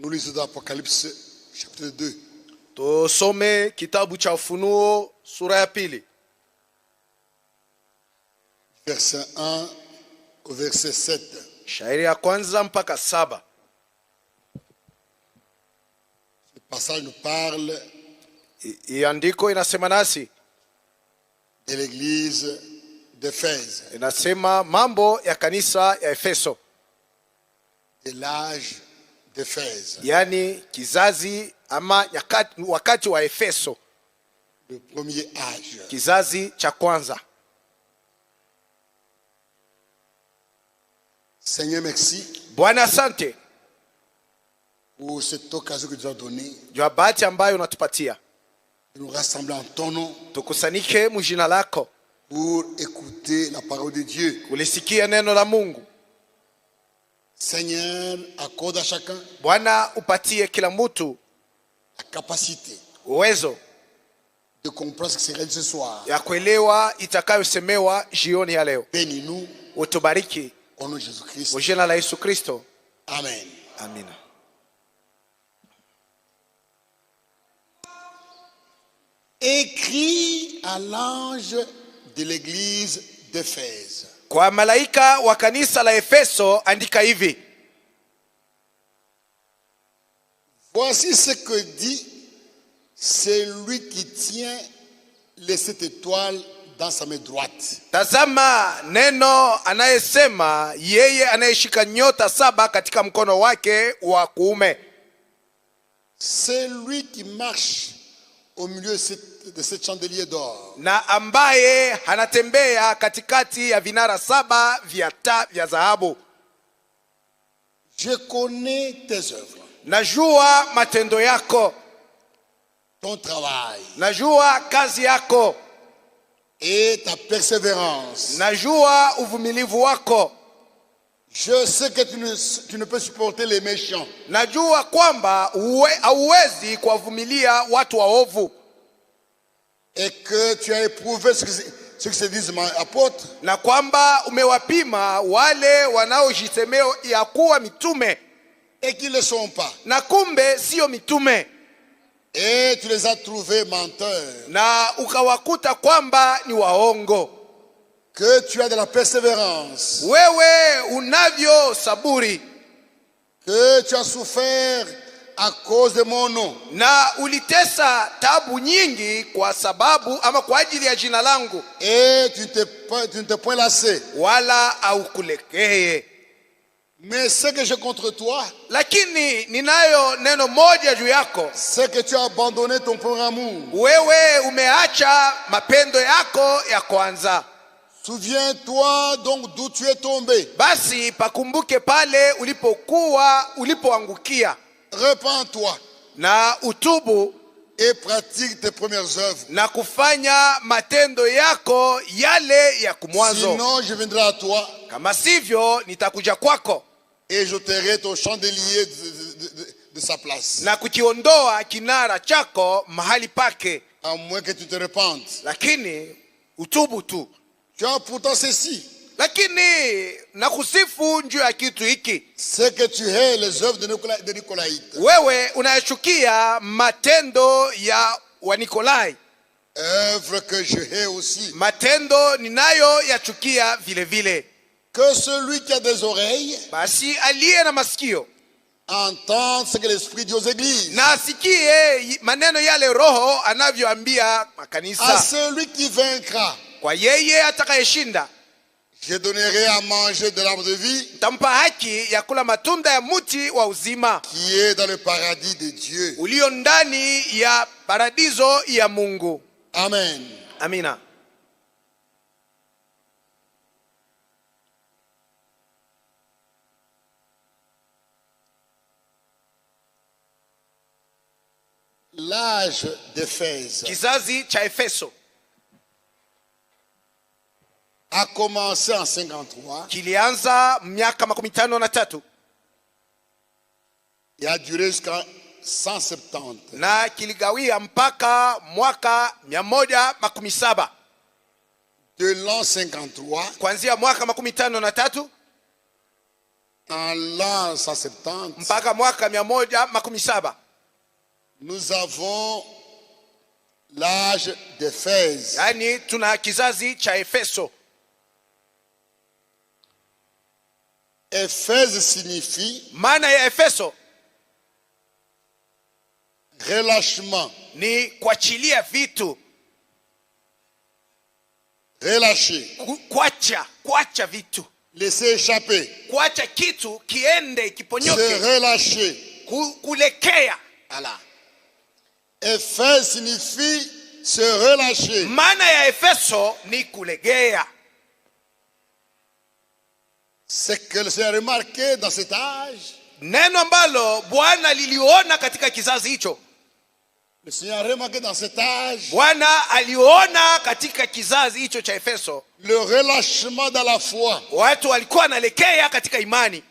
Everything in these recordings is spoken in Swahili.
Nous lisons dans Apocalypse chapitre 2. Tusome kitabu cha Ufunuo sura ya pili. Verset 1 au verset 7. Shairi ya kwanza mpaka 7. Ce passage nous parle Iandiko inasema nasi de l'église d'Éphèse, inasema mambo ya kanisa ya Efeso, de l'âge d'Éphèse, yani kizazi ama wakati wa Efeso, le premier âge. kizazi cha kwanza. Seigneur, merci Bwana, asante pour cette occasion que tu as donnée jua bahati ambayo unatupatia de nous rassembler en ton nom tukusanyike mjina lako pour écouter la parole de Dieu. kulisikia neno la Mungu. Seigneur, accorde à chacun Bwana, upatie kila mtu la capacité uwezo de comprendre ce qui sera dit ce soir. ya kuelewa itakayosemewa jioni ya leo. Bénis-nous Utubariki au nom de Jésus-Christ. mjina la Yesu Kristo. Amen. Amina. Écrit à l'ange de l'église d'Éphèse. Kwa malaika wa kanisa la Efeso andika hivi: Voici ce que dit celui qui tient les 7 étoiles dans sa main droite. Tazama neno anayesema yeye anayeshika nyota 7 katika mkono wake wa kuume. Celui qui marche au milieu de cette chandelier d'or. Na ambaye anatembea katikati ya vinara 7 vya taa vya dhahabu. Je connais tes œuvres, Najua matendo yako, ton travail najua kazi yako, et ta persévérance. najua uvumilivu wako. Je sais que tu ne peux supporter les méchants. Najua kwamba hauwezi kuwavumilia watu waovu, Et que tu as éprouvé ce que se disent apôtres. na kwamba umewapima wale wanaojisemea ya kuwa mitume Et qui ne le sont pas. na kumbe sio mitume, Et tu les as trouvés menteurs. na ukawakuta kwamba ni waongo. Que tu as de la persévérance. Wewe unavyo saburi, Que tu as souffert à cause de mon nom. na ulitesa tabu nyingi kwa sababu ama kwa ajili ya jina langu, Et tu ne t'es point lassé. wala aukulekee. Mais ce que j'ai contre toi, Lakini ninayo neno moja juu yako: c'est que tu as abandonné ton premier amour. wewe umeacha mapendo yako ya kwanza. Souviens-toi donc d'où tu es tombé. Basi pakumbuke pale ulipoangukia, Repends-toi na utubu et pratique tes premières œuvres. na kufanya matendo yako yale ya kumwanzo. Sinon, je viendrai à toi Kama sivyo nitakuja kwako et j'ôterai ton chandelier de sa place. na kukiondoa kinara chako mahali pake. À moins que tu te repentes. Lakini utubu tu. Tu as pourtant ceci. Lakini nakusifu njuu ya kitu hiki: C'est que tu hais les œuvres de Nicolaïtes. wewe unayachukia matendo ya Wanikolai, Œuvres que je hais aussi. matendo ninayo yachukia vile vile. Que celui qui a des oreilles Basi aliye na masikio entende ce que l'Esprit dit aux églises. na asikie maneno yale Roho anavyoambia À makanisa. celui qui vaincra, Kwa yeye atakayeshinda je donnerai à manger de l'arbre de vie tampa haki ya kula matunda ya muti wa uzima qui est dans le paradis de Dieu. ulio ndani ya paradiso ya Mungu. Amen. Amina. L'âge d'Éphèse Kizazi cha Efeso a commencé en 53 kilianza miaka 53 et a duré jusqu'en 170. na kiligawia mpaka mwaka 117. De l'an 53 Kuanzia mwaka 53 en l'an 170, mpaka mwaka 117 nous avons l'âge d'Éphèse. yaani tuna kizazi cha Efeso. Éphèse signifie Maana ya Efeso relâchement, ni kuachilia vitu, relâcher, kuacha vitu, laisser échapper, kuacha kitu kiende se kiponyoke, relâcher. kulekea. Voilà. Éphèse signifie se relâcher. Maana ya Efeso ni kulegea. Ce que le Seigneur a remarqué dans cet âge, Neno ambalo Bwana liliona katika kizazi hicho, le Seigneur a remarqué dans cet âge Bwana aliona katika kizazi hicho cha Efeso, le relâchement dans la foi. watu walikuwa wanalekea katika imani.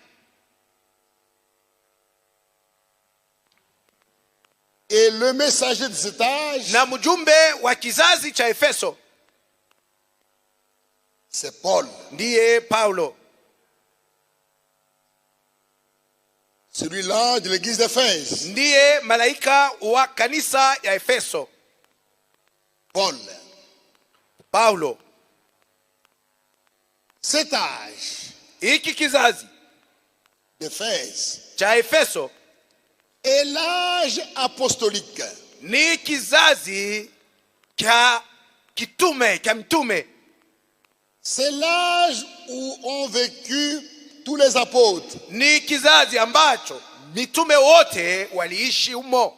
Et le messager de cet âge, Na mjumbe wa kizazi cha Efeso c'est Paul. ndiye Paulo, Celui-là de l'église d'Éphèse. ndiye malaika wa kanisa ya Efeso. Paul. Paulo. Cet âge Hiki kizazi d'Éphèse cha Efeso est l'âge apostolique. ni kizazi cha kitume, cha mtume. C'est l'âge où ont vécu tous les apôtres. Ni kizazi ambacho mitume wote waliishi humo.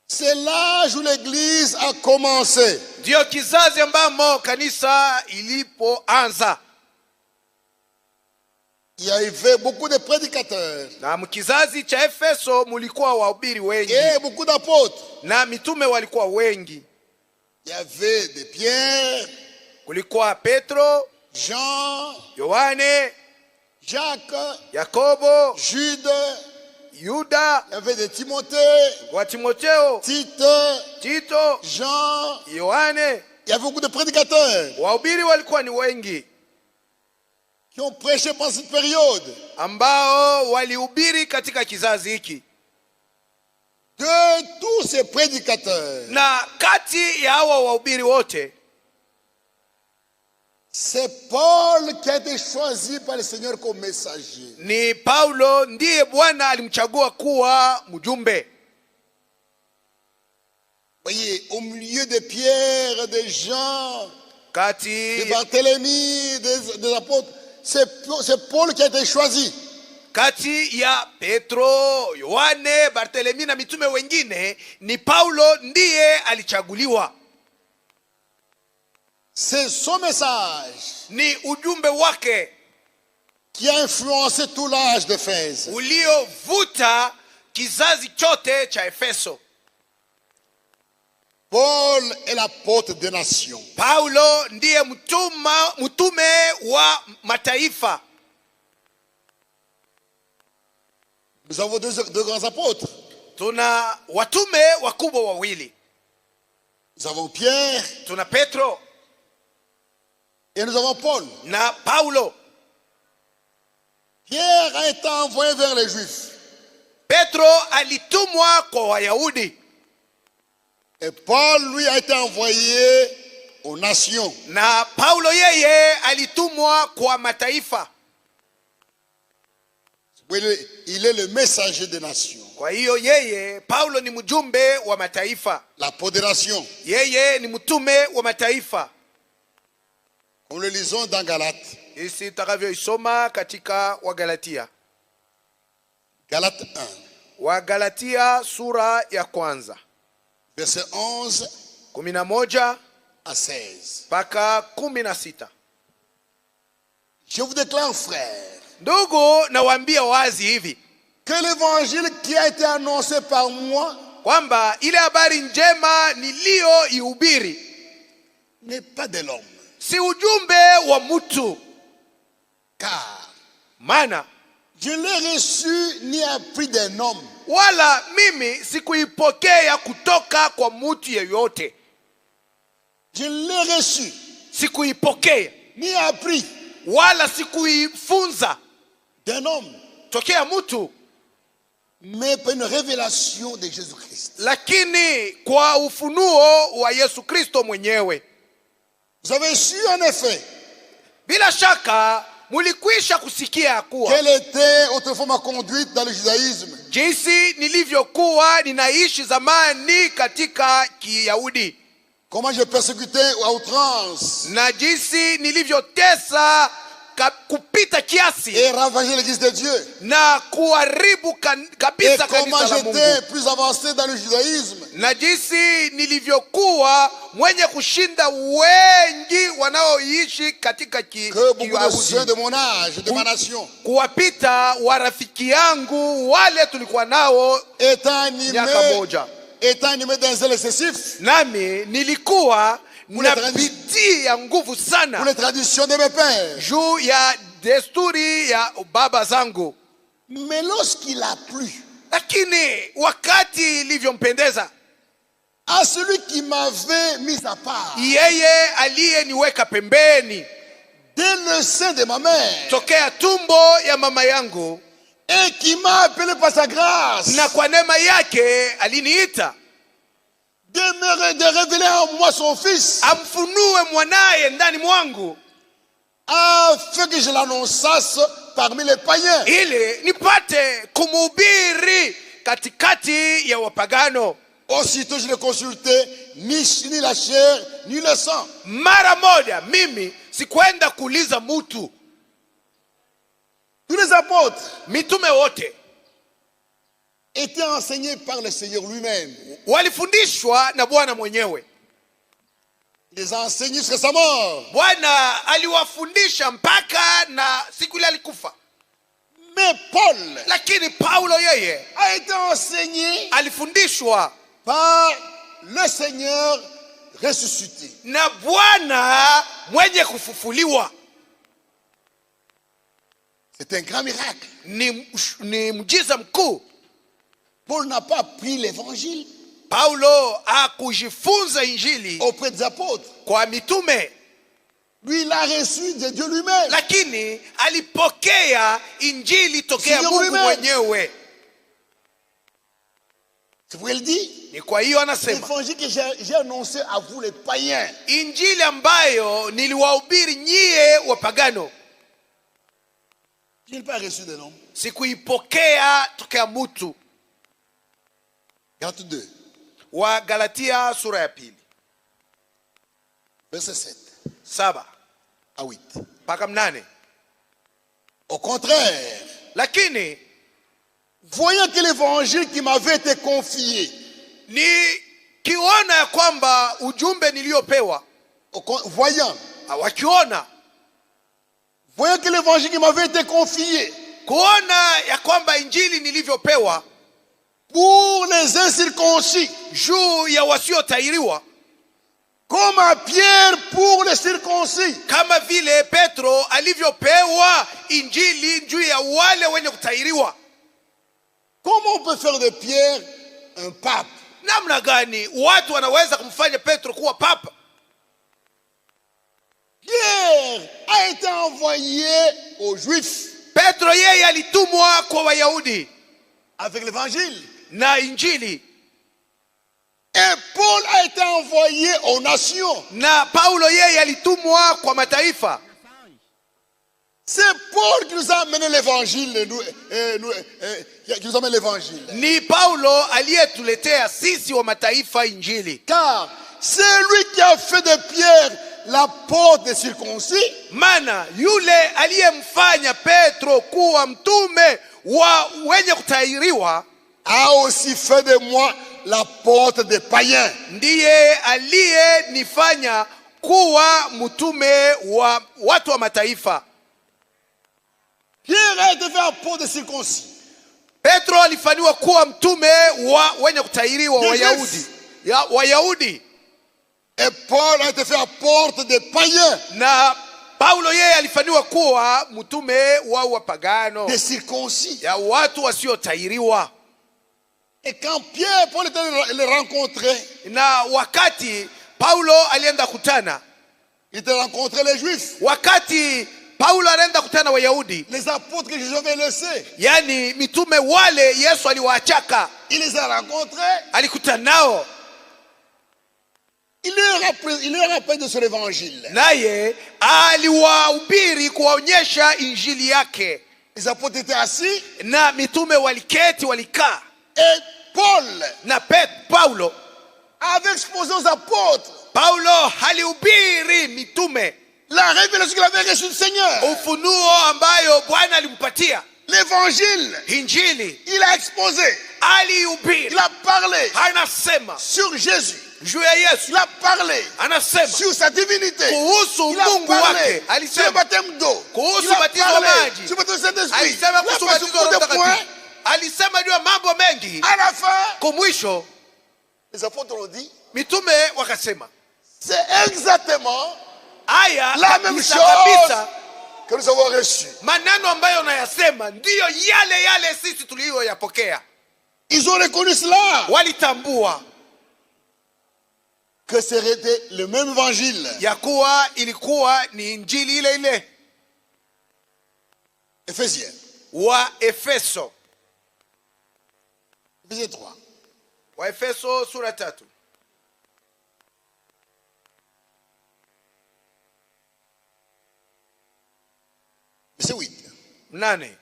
C'est l'âge où l'église a commencé. Ndio kizazi ambamo kanisa ilipoanza. Il y avait beaucoup de prédicateurs Na mkizazi cha Efeso mulikuwa wahubiri wengi et beaucoup d'apôtres. na mitume walikuwa wengi. Il y avait des Pierre, Kulikuwa Petro, Jean, Yohane, Jacques, Yakobo, Jude. Yuda, Il y avait des Timothée, wa Timotheo, Tite, Tito, Jean. Yohane. Il y avait beaucoup de prédicateurs Wahubiri walikuwa ni wengi qui ont prêché pendant cette période. ambao walihubiri katika kizazi hiki. De tous ces prédicateurs, Na kati ya hawa wahubiri wote c'est Paul qui a été choisi par le Seigneur comme messager. ni Paulo ndiye Bwana alimchagua kuwa mjumbe. Voyez, au milieu de Pierre, de Jean, de Kati Barthélemy, des apôtres, c'est Paul qui a été choisi. kati ya Petro, Yohane, Barthelemy na mitume wengine ni Paulo ndiye alichaguliwa. C'est son message Ni ujumbe wake qui a influencé tout l'âge d'Éphèse. uliovuta kizazi chote cha Efeso. Paul est l'apôtre des nations. Paulo ndiye mtume wa mataifa. Nous avons deux grands apôtres. Tuna watume wakubwa wawili. Nous avons Pierre Tuna Petro et nous avons Paul. na Paulo. Pierre a été envoyé vers les Juifs. Petro alitumwa kwa Wayahudi Et Paul, lui, a été envoyé aux nations. na Paulo yeye alitumwa kwa mataifa. Il est le messager des nations. Kwa hiyo yeye Paulo ni mjumbe wa mataifa. L'apôtre des nations. Yeye ni mtume wa mataifa. Comme le lisons dans Galates. Isi tutakavyoisoma katika Wagalatia. Galates 1. Wagalatia sura ya kwanza. Verset 11 11 à 16. mpaka 16. Je vous déclare, frères, Ndugu, nawaambia wazi hivi que l'évangile qui a été annoncé par moi kwamba ile habari njema niliyoihubiri n'est pas de l'homme. si ujumbe wa mtu, Car maana je ne l'ai reçu ni appris d'un homme, wala mimi sikuipokea kutoka kwa mtu yeyote. je ne l'ai reçu Sikuipokea ni appris wala sikuifunza d'un homme, tokea mtu, mais par une révélation de Jésus-Christ. lakini kwa ufunuo wa Yesu Kristo mwenyewe. Vous avez su en effet Bila shaka mulikwisha kusikia kuwa quelle était autrefois ma conduite dans le judaïsme. jinsi nilivyokuwa ninaishi zamani katika Kiyahudi, Comment je persécutais à outrance na jinsi nilivyotesa kupita kiasi et ravageais l'église de Dieu. na kuharibu Et kabisa comment kanisa la Mungu, j'étais plus avancé dans le judaïsme na jinsi nilivyokuwa mwenye kushinda wengi wanaoishi katika que beaucoup de ceux Kiyahudi, de mon âge, de ma nation, kuwapita warafiki yangu wale tulikuwa nao étant miaka moja. animé d'un zèle excessif Nami nilikuwa Pour na les bidii ya nguvu pour sana les traditions de mes pères. juu ya desturi ya baba zangu, Mais lorsqu'il a plu lakini wakati ilivyompendeza à celui qui m'avait mis à part yeye aliyeniweka pembeni dès le sein de ma mère tokea tumbo ya mama yangu, et qui m'a appelé par sa grâce na kwa neema yake aliniita de révéler en moi son fils amfunue mwanaye ndani mwangu, afin que je l'annonçasse parmi les païens. ili nipate kumhubiri katikati ya wapagano. Aussitôt je le consultais, ni la chair ni le sang. Mara moja mimi sikwenda kuuliza mutu. Tous les apôtres Mitume wote étaient enseignés par le Seigneur lui-même. walifundishwa na Bwana mwenyewe. Il les a enseignés jusqu'à sa mort. Bwana aliwafundisha mpaka na siku ile alikufa. Mais Paul Lakini Paulo yeye a été enseigné alifundishwa par le Seigneur ressuscité. na Bwana mwenye kufufuliwa. C'est un grand miracle. Ni mjiza mkuu. Paul n'a pas pris l'évangile Paulo hakujifunza injili auprès des apôtres. kwa mitume, Lui, il a reçu de Dieu lui-même. lakini alipokea injili tokea Sio Mungu mwenyewe. mwenyewe. C'est pourquoi il dit, Ni kwa hiyo anasema l'évangile que j'ai annoncé à vous les païens. injili ambayo niliwahubiri nyie wapagano Je n'ai pas reçu de l'homme. sikuipokea tokea mutu. Galates 2, Wa Galatia sura ya 2 verset 7 7 à 8. mpaka 8. Au contraire, Lakini voyant que l'évangile qui m'avait été confié, kiona ya kwamba ujumbe niliopewa, voyant que l'évangile qui m'avait été confié kuona ya kwamba injili nilivyopewa pour les incirconcis, juu ya wasiotairiwa, comme à Pierre pour les circoncis. kama vile Petro alivyopewa injili juu ya wale wenye kutairiwa. Comment on peut faire de Pierre un pape? Namna gani watu wanaweza kumfanya Petro kuwa papa? Pierre a été envoyé aux Juifs Petro yeye alitumwa kwa Wayahudi avec l'évangile. na injili, Et Paul a été envoyé aux nations. na Paulo yeye alitumwa kwa mataifa. C'est Paul qui nous a amené l'évangile, qui nous amène l'évangile. Ni Paulo aliyetuletea sisi wa mataifa injili. Car c'est lui qui a fait de Pierre l'apôtre des circoncis. Maana yule aliyemfanya Petro kuwa mtume wa wenye kutairiwa A aussi fait de moi l'apôtre des païens. ndiye aliyenifanya kuwa mtume wa watu wa mataifa. Pierre a été fait apôtre des circoncis. Petro alifanywa kuwa mtume wa wenye kutairiwa Wayahudi. Et Paul a été fait apôtre des païens, Na Paulo yeye alifanywa kuwa mtume wa wapagano, des circoncis. ya watu wasiotairiwa. Et quand Pierre, Paul était le rencontré, Na wakati Paulo alienda kutana, il était rencontré les Juifs. wakati Paulo anaenda kutana na Wayahudi, les apôtres que Jésus avait laissés. yani mitume wale Yesu aliwaachaka. Il les a rencontrés. Alikutana nao, Il leur a parlé de son évangile. naye aliwahubiri kuwaonyesha injili yake. Les apôtres étaient assis. Na mitume waliketi, walikaa. Et Paul Na Paulo avait exposé aux apôtres Paulo alihubiri mitume la révélation qu'il avait reçue du Seigneur. ufunuo ambayo Bwana alimpatia, L'évangile, injili il a exposé. alihubiri. Il a parlé Anasema sur Jésus. juu ya Yesu, Il a parlé anasema sur sa divinité. kuhusu Il a Mungu parlé wake, sur le alisema baptême d'eau. kuhusu Il a batizo wa parlé maji, sur le baptême du Saint-Esprit. Il alisema a kuhusu parlé batizo sur wa tous Roho les points. Mtakatifu, alisema juu ya mambo mengi. À la fin, Kumwisho les apôtres ont dit, mitume wakasema c'est exactement haya la même kabisa chose kabisa, que nous avons reçu. maneno ambayo unayasema ndiyo yale yale sisi tuliyoyapokea. Ils ont reconnu cela, Walitambua que c'était le même évangile. ya kuwa ilikuwa ni injili ile ile. Éphésiens, Wa Efeso, Éphésiens 3. wa Efeso sura 3. Verset 8. 8.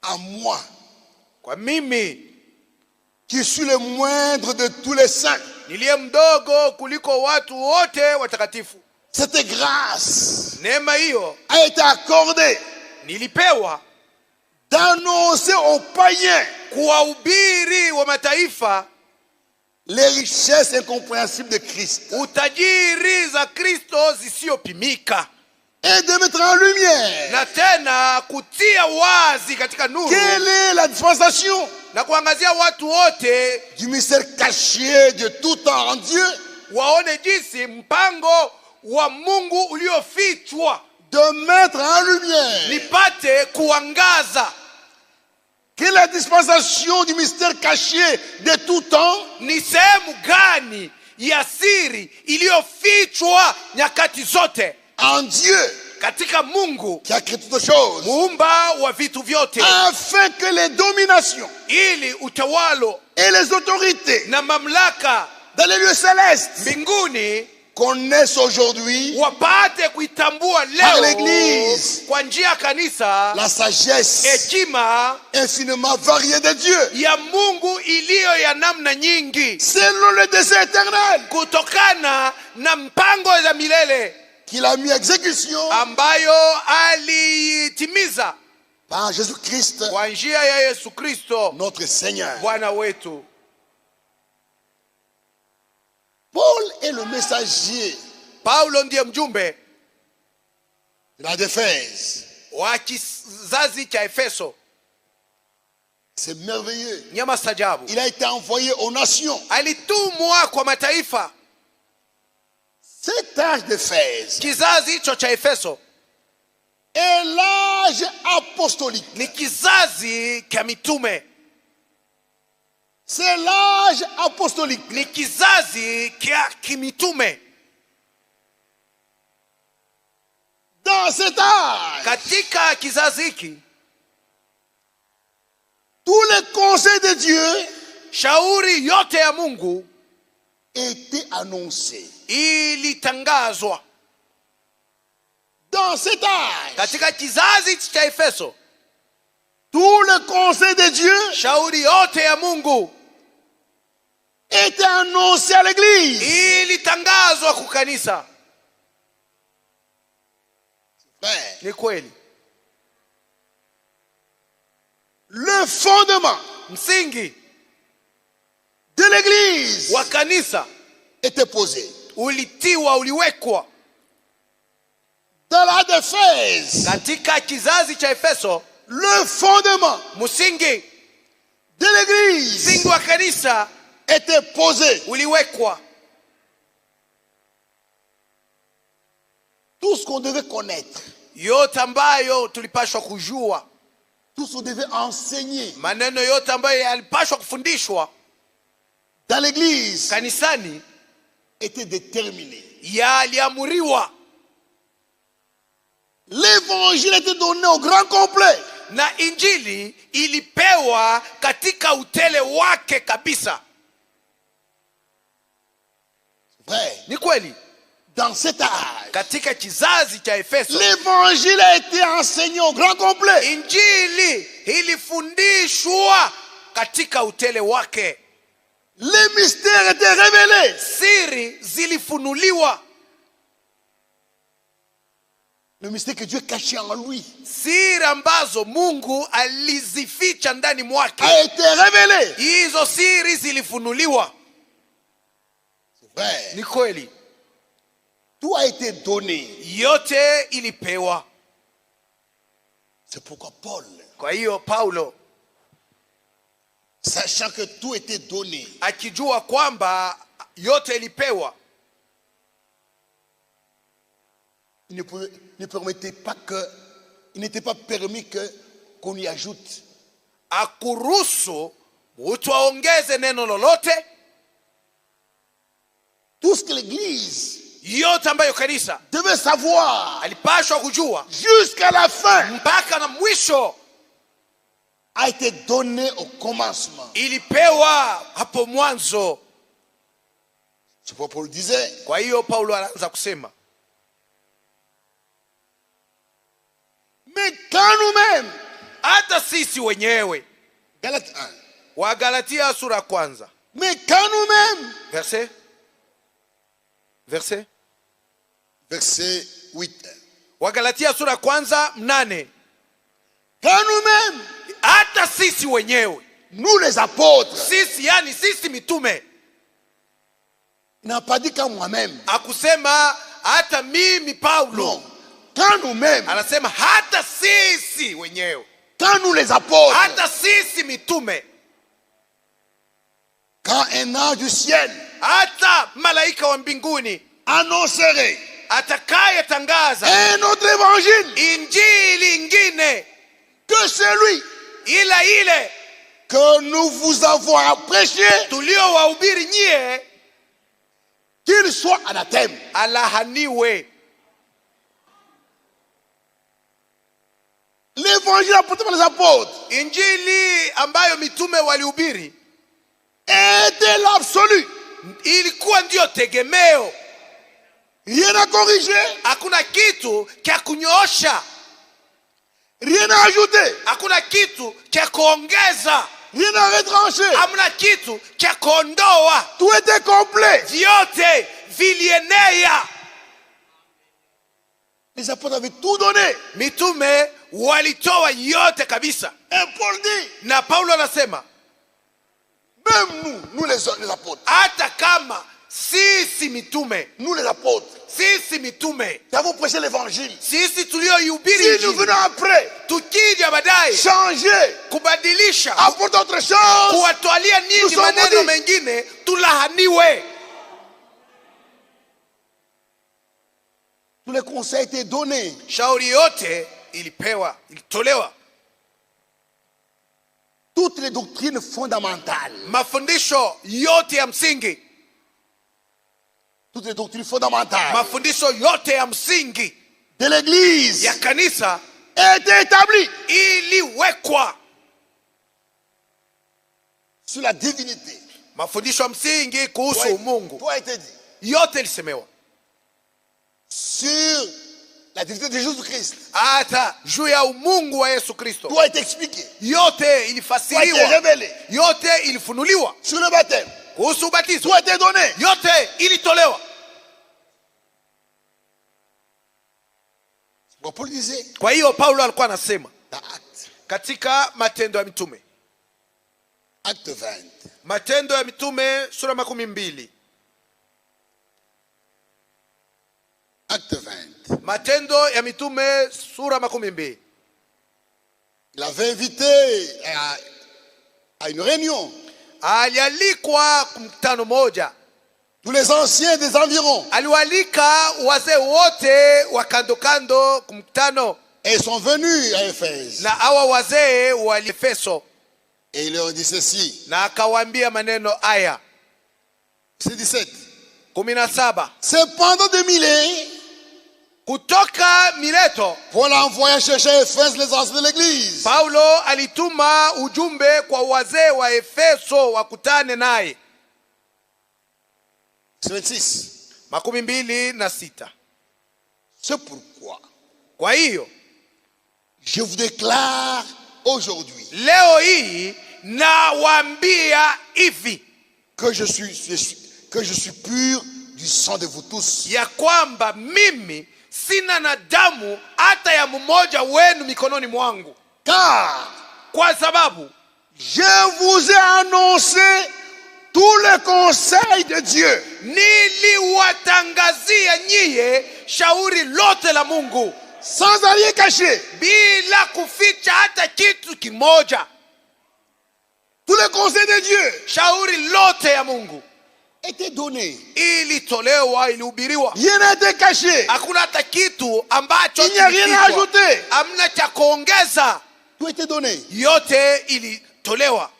À moi, Kwa mimi qui suis le moindre de tous les saints, niliye mdogo kuliko watu wote watakatifu, cette grâce neema hiyo a été accordée nilipewa d'annoncer aux païens kuwahubiri wa mataifa les richesses incompréhensibles de Christ utajiri za Kristo zisiyopimika, et de mettre en lumière na tena kutia wazi katika nuru quelle est la dispensation na kuangazia watu wote du mystère caché de tout temps en Dieu, waone jinsi mpango wa Mungu uliofichwa, de mettre en lumière nipate kuangaza quelle est la dispensation du mystère caché de tout temps ni sehemu gani ya siri iliyofichwa nyakati zote en Dieu katika Mungu qui a créé toutes choses, muumba wa vitu vyote, afin que les dominations ili utawalo et les autorités na mamlaka dans les lieux célestes mbinguni connaissent aujourd'hui wapate kuitambua Par leo l'Église kwa njia ya kanisa la sagesse hekima infiniment variée de Dieu, ya Mungu iliyo ya namna nyingi, selon le dessein éternel kutokana na mpango za milele qu'il a mis à exécution ambayo aliitimiza par Jésus-Christ, kwa njia ya Yesu Kristo notre Seigneur. Bwana wetu. Paul est le messager Paulo ndiye mjumbe de la d'Éphèse. wa kizazi cha Efeso. C'est merveilleux. Nyama stajabu, Il a été envoyé aux nations. alitumwa kwa mataifa. Cet âge d'Éphèse Kizazi hicho cha Efeso est l'âge apostolique. ni kizazi cha mitume, C'est l'âge apostolique. ni kizazi cha kimitume. Dans cet âge, Katika kizazi hiki tous les conseils de Dieu shauri yote ya Mungu étaient annoncés. ilitangazwa. Dans cet âge, Katika kizazi cha Efeso tous les conseils de Dieu shauri yote ya Mungu étaient annoncés à l'église. ilitangazwa kwa kanisa. Frère, Ni kweli, le fondement msingi de l'église wa kanisa était posé. uliwekwa Dans la d'Éphèse, katika kizazi cha Efeso. le fondement Msingi de l'église msingi wa kanisa était posé. uliwekwa. Tout ce qu'on devait connaître, Yote ambayo tulipashwa kujua, tout ce qu'on devait enseigner maneno yote ambayo yalipashwa kufundishwa dans l'église kanisani était déterminé. yaliamuriwa. L'évangile était donné au grand complet. na injili ilipewa katika utele wake kabisa. Vrai. Ni kweli, Dans cet âge, katika kizazi cha Efeso l'évangile a été enseigné au grand complet. injili ilifundishwa katika utele wake. Les mystères étaient révélés. Siri zilifunuliwa. Le mystère que Dieu cachait en lui Siri ambazo Mungu alizificha ndani mwake, a été révélé. hizo siri zilifunuliwa. C'est vrai. Ni kweli, Tout a été donné. yote ilipewa. C'est pourquoi Paul, Kwa hiyo Paulo, sachant que tout était donné, akijua kwamba yote ilipewa, il ne permettait pas que, il n'était pas permis qu'on y ajoute. akuruhusu mtu aongeze neno lolote. Tout ce que l'Église Yote ambayo kanisa devait savoir alipashwa kujua jusqu'à la fin mpaka na mwisho a été donné au commencement. ilipewa hapo mwanzo. C'est pourquoi Paul disait, Kwa hiyo Paulo anaanza kusema, mais quand nous-mêmes, hata sisi wenyewe, Galates 1, Wagalatia sura ya kwanza mais quand nous-mêmes, verset verset 8, Wagalatia sura ya kwanza 8, quand nous-mêmes, hata sisi wenyewe, nous les apôtres, sisi yani sisi mitume, il n'a pas dit qu'à moi-même, akusema hata mimi Paulo, non, quand nous-mêmes, anasema hata sisi wenyewe, quand nous les apôtres, hata sisi mitume, quand un ange du ciel hata malaika wa mbinguni annoncerait atakayetangaza un autre évangile injili ingine que celui ila ile que nous vous avons prêché, tuliowahubiri nyie, qu'il soit anathème. alahaniwe. L'évangile apporté par les apôtres Injili ambayo mitume walihubiri était l'absolu. ilikuwa ndiyo tegemeo, Rien à corriger, hakuna kitu cha kunyoosha, rien à ajouter, hakuna kitu cha kuongeza, rien à retrancher. hamna kitu cha kuondoa. Tout était complet. Vyote vilienea. Les apôtres avaient tout donné. Mitume walitoa yote kabisa. Et Paul dit, Na Paulo anasema même nous les apôtres, hata kama sisi mitume, nous les apôtres, sisi mitume, qui avons prêché l'évangile, sisi tulioihubiri si nous injili, venons après, tukija baadaye changer, kubadilisha, apporter autre chose, kuwatwalia nous ninyi sommes maneno maudits. mengine, tulahaniwe. Tous les conseils étaient donnés. Shauri yote ilipewa, ilitolewa. Toutes les doctrines fondamentales. Mafundisho yote ya msingi, Toutes les doctrines fondamentales mafundisho yote ya msingi de l'Église ya kanisa étaient établies iliwekwa. sur la divinité. Mafundisho ya msingi kuhusu Mungu Tout a été dit. yote ilisemewa, Sur la divinité de Jésus-Christ. hata juu ya umungu wa Yesu Kristo Tout a été expliqué. yote Tout a été ilifasiriwa, révélé. yote ilifunuliwa. Sur le baptême. Kuhusu ubatizo Tout a été donné. yote ilitolewa. Bon, Paul disait Kwa hiyo Paulo alikuwa anasema dans Actes, katika Matendo ya Mitume, Acte 20, Matendo ya Mitume sura 12, Acte 20. Matendo ya Mitume sura 12. Il avait invité à une réunion Alialikwa mkutano moja, tous les anciens des environs. aliwalika wazee wote wa kando kando kumkutano, Et ils sont venus à Éphèse. na hawa wazee wa Efeso, Et il leur dit ceci. na akawaambia maneno haya. C'est 17. 17. Cependant de Milet, Kutoka Mileto, Paul a envoyé chercher à Éphèse les anciens de l'église. Paulo alituma ujumbe kwa wazee wa Efeso wakutane naye. 26. 26. C'est pourquoi Kwa hiyo je vous déclare aujourd'hui leo hii nawaambia hivi que je suis pur du sang de vous tous. ya kwamba mimi sina na damu hata ya mmoja wenu mikononi mwangu. Car Kwa sababu je vous ai annoncé tout le conseil de Dieu. niliwatangazia nyie shauri lote la Mungu Sans rien cacher. bila kuficha hata kitu kimoja. Tout le conseil de Dieu Shauri lote ya Mungu était donné. ilitolewa, ilihubiriwa. Rien n'a été caché. Hakuna hata kitu ambacho Il n'y a rien à ajouter. hamna cha kuongeza. Tout était donné. Yote ilitolewa.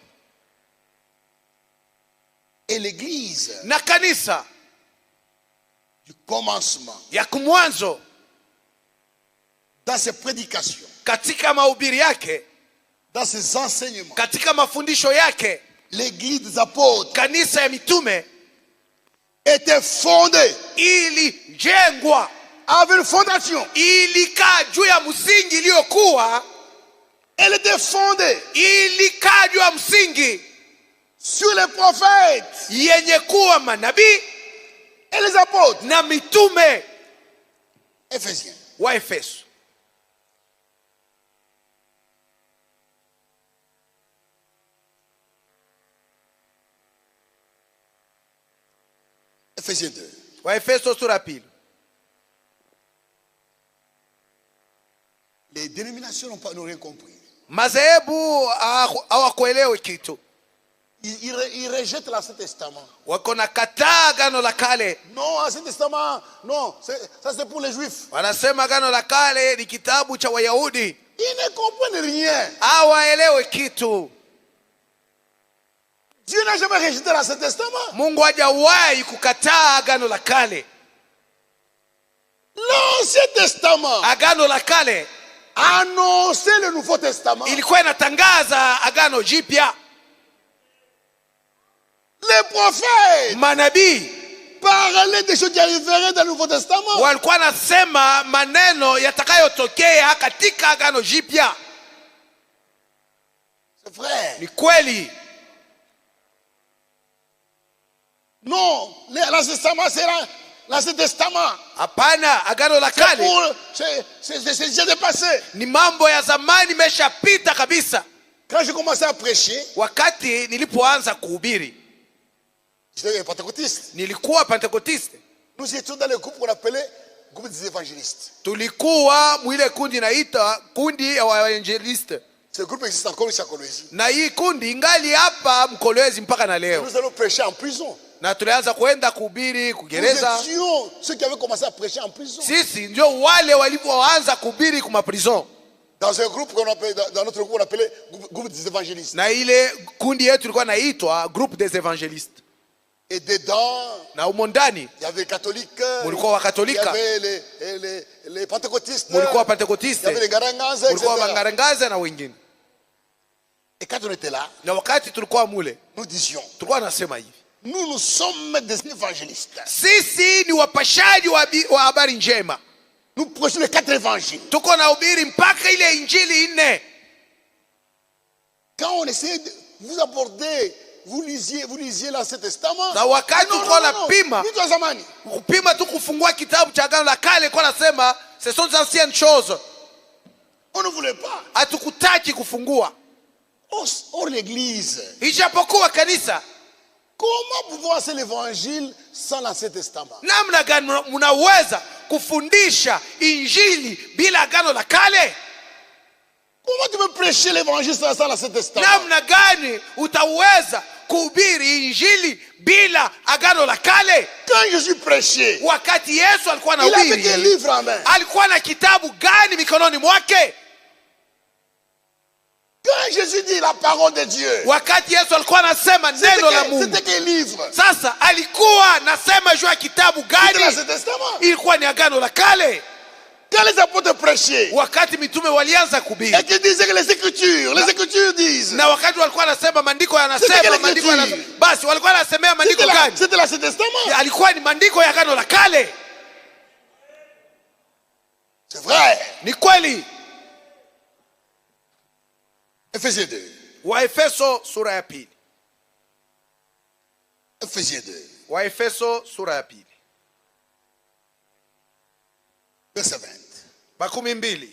Et l'église, Na kanisa du commencement, ya kumwanzo dans ses prédications, katika mahubiri yake, dans ses enseignements, katika mafundisho yake, l'église des apôtres kanisa ya mitume était fondée, ilijengwa, avait une fondation. ilikaa juu ya msingi iliyokuwa, Elle était fondée ilikaa juu ya msingi sur les prophètes yenye kuwa manabii et les apôtres. na mitume Éphésiens. wa Efeso. Éphésiens 2. Wa Efeso sura pili. Les dénominations n'ont rien compris. Madhehebu hawakuelewi kitu, Ils rejettent l'Ancien Testament. wako na kataa Agano la Kale. Non, l'Ancien Testament, non, ça c'est pour les Juifs. Wanasema Agano la Kale ni kitabu cha Wayahudi. Ils ne comprennent rien. Hawaelewi kitu. Dieu n'a jamais rejeté l'Ancien Testament. Mungu hajawahi kukataa Agano la Kale. L'Ancien Testament Agano la Kale annonçait le Nouveau Testament. ilikuwa inatangaza Agano Jipya. Les prophètes Manabii parlaient des choses qui arriveraient dans le Nouveau Testament. walikuwa nasema maneno yatakayotokea katika Agano Jipya. C'est vrai. Ni kweli. Non, l'Ancien Testament, c'est l'Ancien Testament. Hapana, Agano la Kale C'est déjà dépassé. ni mambo ya zamani, imeshapita kabisa. Quand j'ai commencé à prêcher, Wakati nilipoanza kuhubiri, j'étais pentecôtiste. nilikuwa Pentekotiste. Nous étions dans le groupe qu'on appelait groupe des évangélistes. Tulikuwa mwile kundi naita kundi ya waevangeliste. Ce groupe existe encore ici à Kolwezi. Na hii kundi ingali hapa Mkolwezi mpaka na leo. Nous allons prêcher en prison. Na tulianza kwenda kuhubiri Nous kugereza. étions ceux qui avaient commencé à prêcher en prison. Sisi ndio wale walipoanza kuhubiri kuma prison. Dans un groupe qu'on appelait, dans notre groupe on appelait groupe des évangélistes. Na ile kundi yetu ilikuwa naitwa groupe des évangélistes. Et dedans, Na umo ndani il y avait les catholiques, mulikuwa il y wakatolika, avait les pentecôtistes, mulikuwa il y avait pentekotiste, les garanganzes, mulikuwa etc. bangarangaza na wengine. Et quand on était là, Na wakati tulikuwa mule, nous disions, tulikuwa nasema hivi: nous sommes des évangélistes. sisi ni wapashaji wa habari njema. Nous prêchons les 4 évangiles. Tuko na hubiri mpaka ile injili 4. Quand on essayait de vous aborder, vous lisiez l'Ancien Testament. Na wakati tulikuwa napima Vitu vya zamani. kupima tu kufungua kitabu cha Agano la Kale, kwa nasema ce sont anciennes choses. On ne voulait pas. Hatukutaki kufungua. Or l'église, Ijapokuwa kanisa, comment pouvons enseigner l'évangile sans l'Ancien Testament? namna gani mnaweza kufundisha injili bila Agano la Kale? Comment tu peux prêcher l'évangile sans l'Ancien Testament? Namna gani utaweza kuhubiri injili bila Agano la Kale? Quand Jésus prêchait, Wakati Yesu alikuwa il avait quel anahubiri, livre en main? alikuwa na kitabu gani mikononi mwake? Quand Jésus dit la parole de Dieu, Wakati Yesu alikuwa anasema neno la Mungu, c'était quel livre? sasa alikuwa nasema juu ya kitabu C'était gani? l'Ancien Testament. Ilikuwa ni Agano la Kale. quand les apôtres prêchaient, wakati mitume walianza et kuhubiri, qu'ils disaient que les Écritures disent, na wakati walikuwa wanasema maandiko C'était yanasema, quelle maandiko écriture? yanasema, basi walikuwa wanasemea maandiko gani? c'était l'Ancien Testament. Alikuwa ni maandiko ya Agano la Kale. C'est vrai. Ni kweli. Ephésiens 2. Waefeso sura ya pili. Ephésiens 2. Waefeso sura ya pili. Verset 20. 12.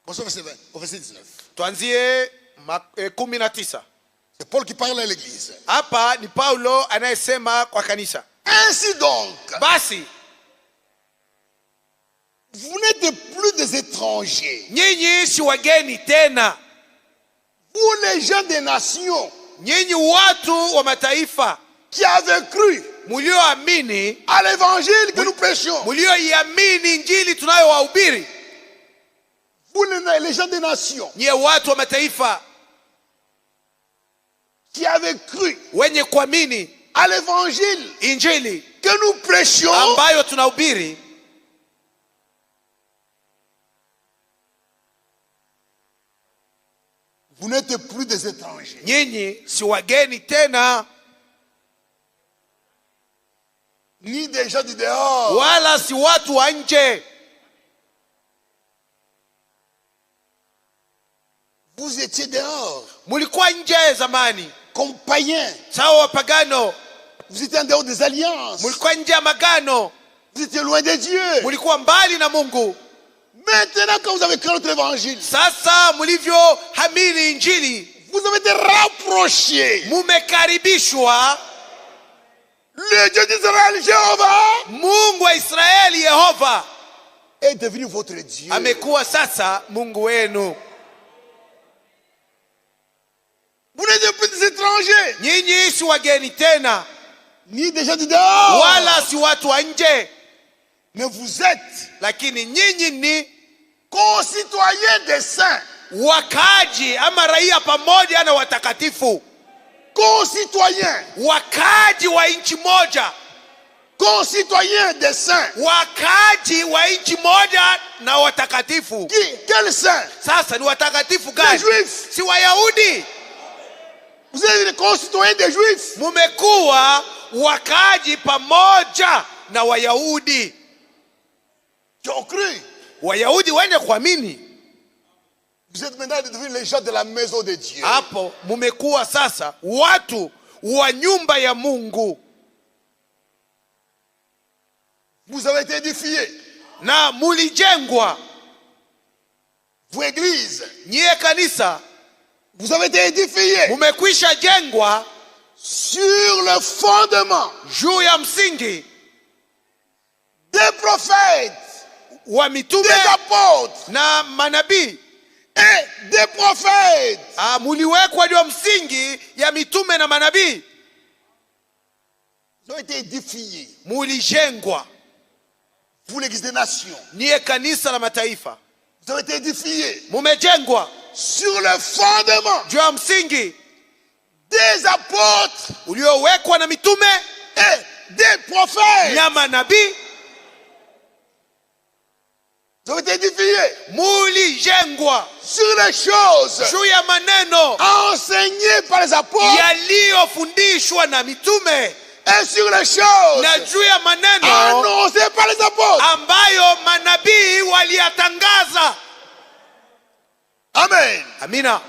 Bonsoir, verset 20. Au verset 19. Tuanzie 19. C'est Paul qui parle à l'église. Hapa ni Paulo anayesema kwa kanisa. Ainsi donc, Basi vous n'êtes plus des étrangers. nyinyi si wageni tena, Vous les gens des nations nyinyi watu wa mataifa qui avez cru mulioamini, à l'évangile que nous prêchions. mulioiamini injili tunayowahubiri. Vous les gens des nations Nyie watu wa mataifa qui avez cru wenye kuamini à l'évangile injili que nous prêchions. ambayo tunahubiri, Vous n'êtes plus des étrangers. nyinyi si wageni tena, Ni des gens du dehors. wala si watu wa nje. Vous étiez dehors. Mulikuwa nje zamani, Comme païens. sawa wapagano. Vous étiez en dehors des alliances. Mulikuwa nje ya magano, Vous étiez loin de Dieu. mulikuwa mbali na Mungu. Maintenant, quand vous avez cru notre évangile, Sasa mulivyohamini injili, vous avez été rapprochés. mumekaribishwa. Le Dieu d'Israël, Jéhovah, Mungu wa Israeli Yehova est devenu votre Dieu. amekuwa sasa Mungu wenu. Vous n'êtes plus des étrangers, Nyinyi si wageni tena, ni des gens du dehors. wala si watu wa nje, Mais vous êtes lakini nyinyi ni concitoyens des saints. wakaji ama raia pamoja na watakatifu, Concitoyens. wakaji wa nchi moja, Concitoyens des saints. wakaji wa nchi moja na watakatifu. Quels saints? Sasa ni watakatifu Les gani? Juifs. Si Wayahudi. Vous êtes les concitoyens des Juifs. Mumekuwa wakaji pamoja na Wayahudi. Qui ont cru. Wayahudi wenye kuamini. Vous êtes maintenant devenus les gens de la maison de Dieu. Hapo mumekuwa sasa watu wa nyumba ya Mungu. Vous avez été édifiés. Na mulijengwa. Vous, église, Nyie kanisa, vous avez été édifiés mumekwisha jengwa sur le fondement juu ya msingi des prophètes, wa mitume des apôtres na manabii. et des prophètes. Muliwekwa juu ya msingi ya mitume na manabii. Vous avez été édifiés. Mulijengwa. Vous, l'église des nations, Nyie kanisa la mataifa, vous avez été édifiés mumejengwa sur le fondement juu ya msingi des apôtres uliowekwa na mitume et des prophètes. na manabii. Vous avez été édifiés Mulijengwa sur les choses juu ya maneno enseignées par les apôtres yaliyofundishwa na mitume et sur les choses na juu ya maneno annoncées par les apôtres. ambayo manabii waliyatangaza. Amen. Amina.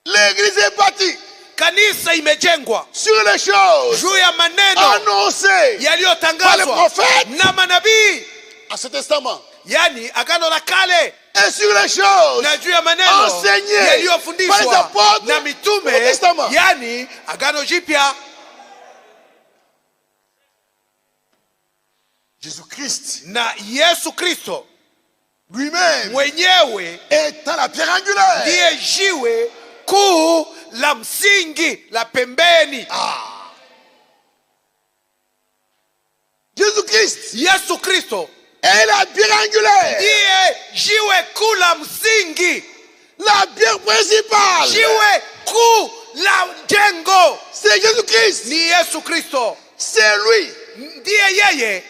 L'église est bâtie Kanisa imejengwa sur les choses juu ya maneno annoncées par les yaliyotangazwa prophètes, na manabii, Ancien Testament, yani Agano la Kale, et sur les choses na juu ya maneno enseignées par les yaliyofundishwa apôtres na au mitume, Testament. yani Agano Jipya. Jésus-Christ Na Yesu Kristo lui-même mwenyewe étant la pierre angulaire. ndiye jiwe kuu la msingi la pembeni. Jésus-Christ Yesu Kristo est la pierre angulaire, ndiye jiwe kuu la msingi, la pierre principale. jiwe kuu la jengo. C'est Jésus-Christ. Ni Yesu Kristo C'est lui ndiye yeye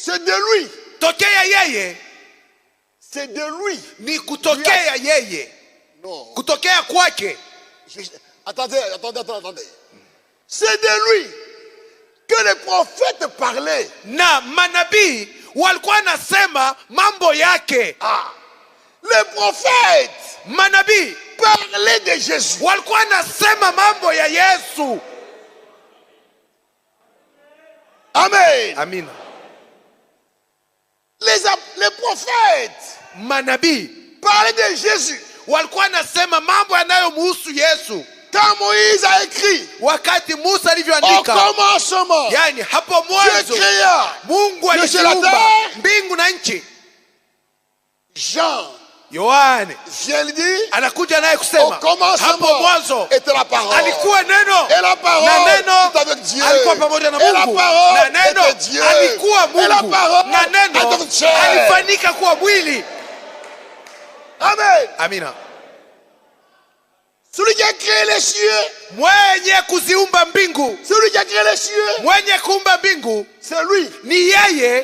C'est de lui. Tokea yeye C'est de lui. ni kutokea yeye, Non. kutokea kwake. Attendez. C'est de lui que les prophètes parlaient. Na manabii walikuwa nasema mambo yake. Les prophètes Manabii parlaient de Jésus. walikuwa nasema mambo ya Yesu. Amen. Amina. Les prophètes Manabii parlaient de Jésus. walikuwa nasema mambo yanayomhusu Yesu. Quand Moïse a écrit, Wakati Musa au alivyoandika, commencement, yani hapo Dieu mwanzo créa Mungu le ciel et la aliziumba terre. mbingu na nchi. Jean Yohane vient le dire, anakuja naye au kusema hapo commencement mwanzo était la parole. alikuwa neno, Et la parole na neno était avec Dieu. alikuwa pamoja na Et la Mungu, parole na neno était Dieu. alikuwa Et la Mungu, parole na neno était chair. alifanyika kuwa mwili. Amen. Amina. Celui qui a créé les cieux, Mwenye kuziumba mbingu, celui qui a créé les cieux, mwenye kuumba mbingu c'est lui. ni yeye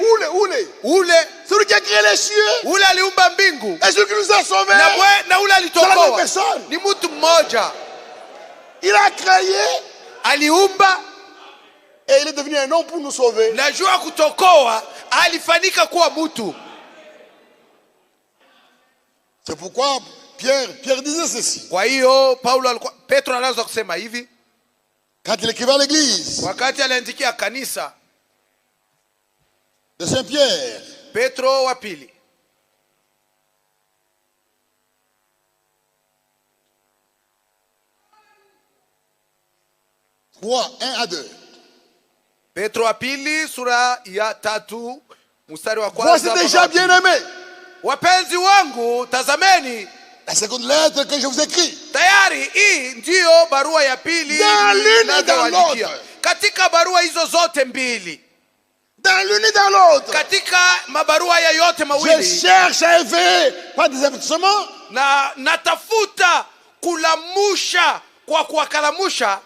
ule Celui qui a créé les cieux, ule aliumba mbingu, et celui qui nous a sauvés, na ule c'est la même alitokoa personne. ni mtu mmoja. Il a créé Aliumba et il est devenu un homme pour nous sauver. na jua kutokoa alifanyika kuwa mtu. C'est pourquoi Pierre disait ceci. Kwa hiyo Petro anaanza kusema hivi Quand il écrivait à l'église wakati aliandikia kanisa. de Saint-Pierre, Petro wa pili trois, 1 à 2. Petro wa pili sura ya 3 mstari wa Voici kwanza. déjà bien aimé Wapenzi wangu, tazameni la seconde lettre que je vous écris. tayari hii ndiyo barua ya pili Dans l'une et dans ninayowaandikia. l'autre. Katika barua hizo zote mbili, Dans l'une et dans l'autre, katika mabarua ya yote je mawili, cherche à éveiller par des avertissements na natafuta kulamusha kwa kuwakalamusha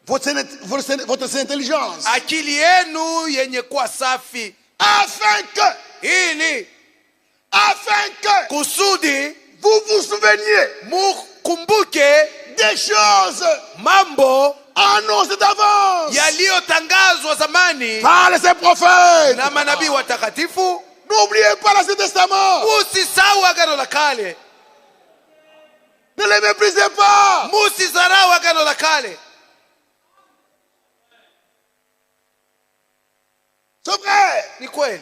votre intelligence, akili yenu yenye kuwa safi, afin que kusudi vous vous souveniez mukumbuke des choses mambo annoncées d'avance yaliyotangazwa zamani par ces prophètes. na manabii watakatifu. N'oubliez pas l'Ancien Testament. Musisahau agano la kale, Ne les méprisez pas. musizarau agano la kale. C'est vrai. Ni kweli.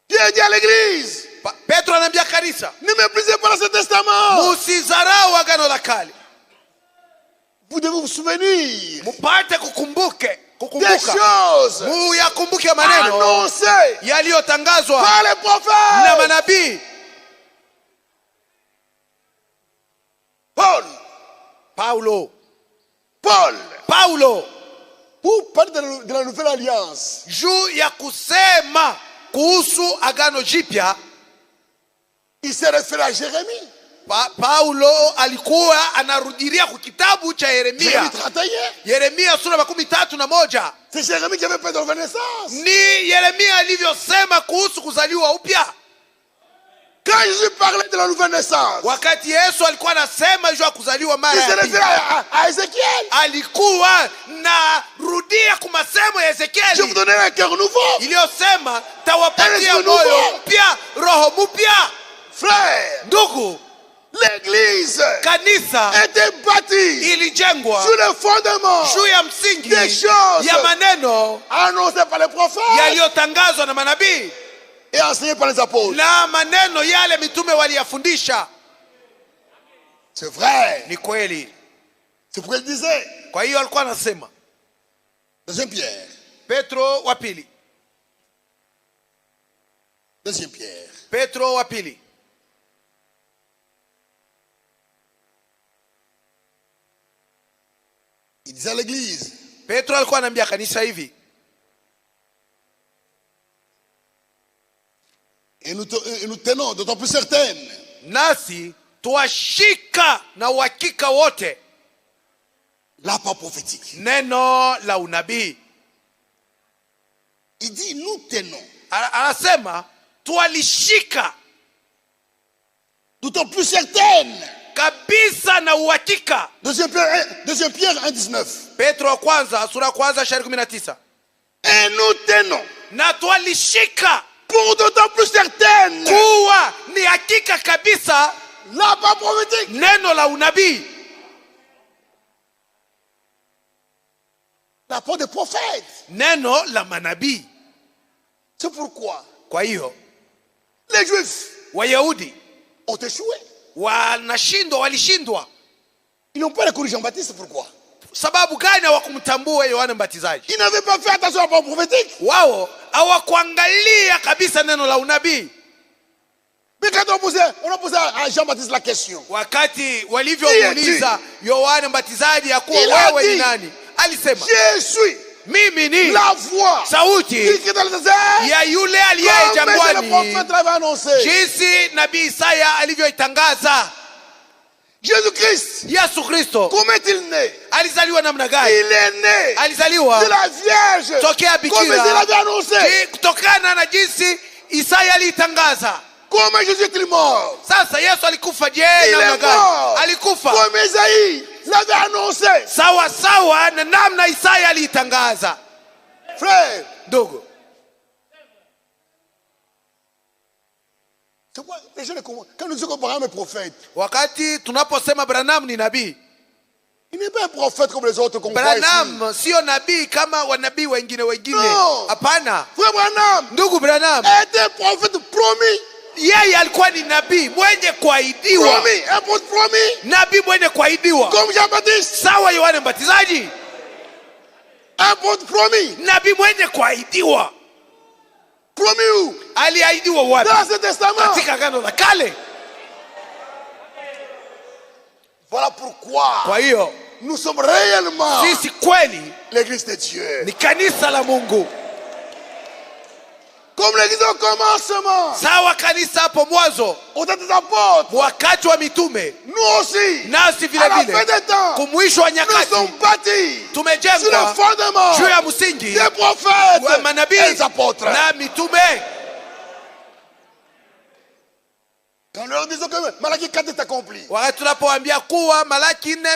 Pierre dit à l'église, Petro anaambia kanisa, ne méprisez pas l'Ancien Testament. musizarau agano la kale, Vous devez vous souvenir mupate des kukumbuka, choses muyakumbuke maneno annoncées yaliyotangazwa par les na prophètes. manabii. Paul, pour parler de la nouvelle alliance, juu ya kusema kuhusu agano jipya, il s'est référé à Jérémie. Paulo alikuwa anarudilia kwa kitabu cha Jérémie Yeremia. 31. Yeremia sura 31. C'est Jérémie qui avait fait de renaissance. Ni Yeremia alivyosema kuhusu kuzaliwa upya. Quand Jésus parlait de la nouvelle naissance, Wakati Yesu alikuwa anasema juu ya kuzaliwa il mara s'est ya référé pili, à Ézéchiel. alikuwa na rudia kwa masemo ya Je vous Ezekieli donnerai un cœur nouveau. iliyosema tawapatia Esprit moyo nouveau. mpya, roho mpya. Frère, Ndugu, l'église kanisa était bâtie ilijengwa sur le fondement juu ya msingi des choses ya maneno annoncées par les prophètes yaliyotangazwa na manabii et enseignées par les apôtres. na maneno yale mitume waliyafundisha. C'est vrai. Ni kweli. C'est pourquoi il disait, Kwa hiyo alikuwa anasema, deuxième Pierre, Petro wa pili, deuxième Pierre, Petro wa pili il disait à l'église, Petro alikuwa anaambia kanisa hivi, et nous tenons d'autant plus certaines nasi tuwashika na uhakika wote la part prophétique. neno la unabii. Il dit nous tenons. Anasema twalishika D'autant plus certaine. kabisa na uhakika. Deuxième Pierre 1,19. Petro wa kwanza sura ya kwanza shairi 19. Et nous tenons. Na twalishika Pour d'autant plus certaine. kuwa ni hakika kabisa La parole prophétique. neno la unabii, La parole des prophètes. neno la manabii. C'est pourquoi Kwa hiyo les Juifs Wayahudi ont échoué. walishindwa. Ils n'ont pas reconnu Jean-Baptiste. Pourquoi? Sababu gani hawakumtambua Yohana Mbatizaji? Ils n'avaient pas fait attention à la parole prophétique. Wao hawakuangalia kabisa neno la unabii. Mais quand on a posé à Jean-Baptiste la question, Wakati walivyomuuliza Yohana Mbatizaji ya kuwa wewe ni nani, alisema je suis mimi ni la voix sauti qui crie dans le désert, ya yule aliye comme le jangwani, prophète l'avait annoncé. jinsi nabii Isaya alivyoitangaza. Jésus-Christ, Yesu Kristo comment est-il né? alizaliwa namna gani? Il est né Alizaliwa de la Vierge, tokea comme il bikira, l'avait annoncé. kutokana na jinsi Isaya aliitangaza. Comment Jésus est-il mort? Sasa Yesu alikufa je Il namna est gani? mort Alikufa comme Isaïe l'avait annoncé. sawa sawa na namna Isaya aliitangaza. Frère, Ndugu, c'est quoi les gens ne comprennent. Quand nous disons que Abraham est prophète, wakati tunaposema Branham ni nabii, il n'est pas un prophète comme les autres qu'on voit ici. Branham sio nabii kama wanabii wengine. No. Hapana. Frère Branham Ndugu Branham est un prophète promis. yeye alikuwa ni nabii mwenye kuahidiwa, Promis, un prophète promis. nabii mwenye kuahidiwa Comme Jean-Baptiste, sawa Yohana Mbatizaji, un prophète promis. nabii mwenye kuahidiwa. Promis où? Aliahidiwa wapi? Dans ce testament. Katika Agano la Kale. Voilà pourquoi Kwa hiyo nous sommes réellement sisi kweli l'église de Dieu. ni kanisa la Mungu, Comme l'église au commencement, sawa kanisa hapo mwanzo au temps des apôtres, wakati wa mitume, nous aussi, nasi vile à la vile fin des temps, kumwisho wa nous nyakati sommes bâtis sur le tumejengwa fondement juu ya msingi des prophètes wa et manabii des apôtres. na mitume. Quand nous leur disons que Malachie 4 est accompli, Wakati tunapoambia kuwa Malaki 4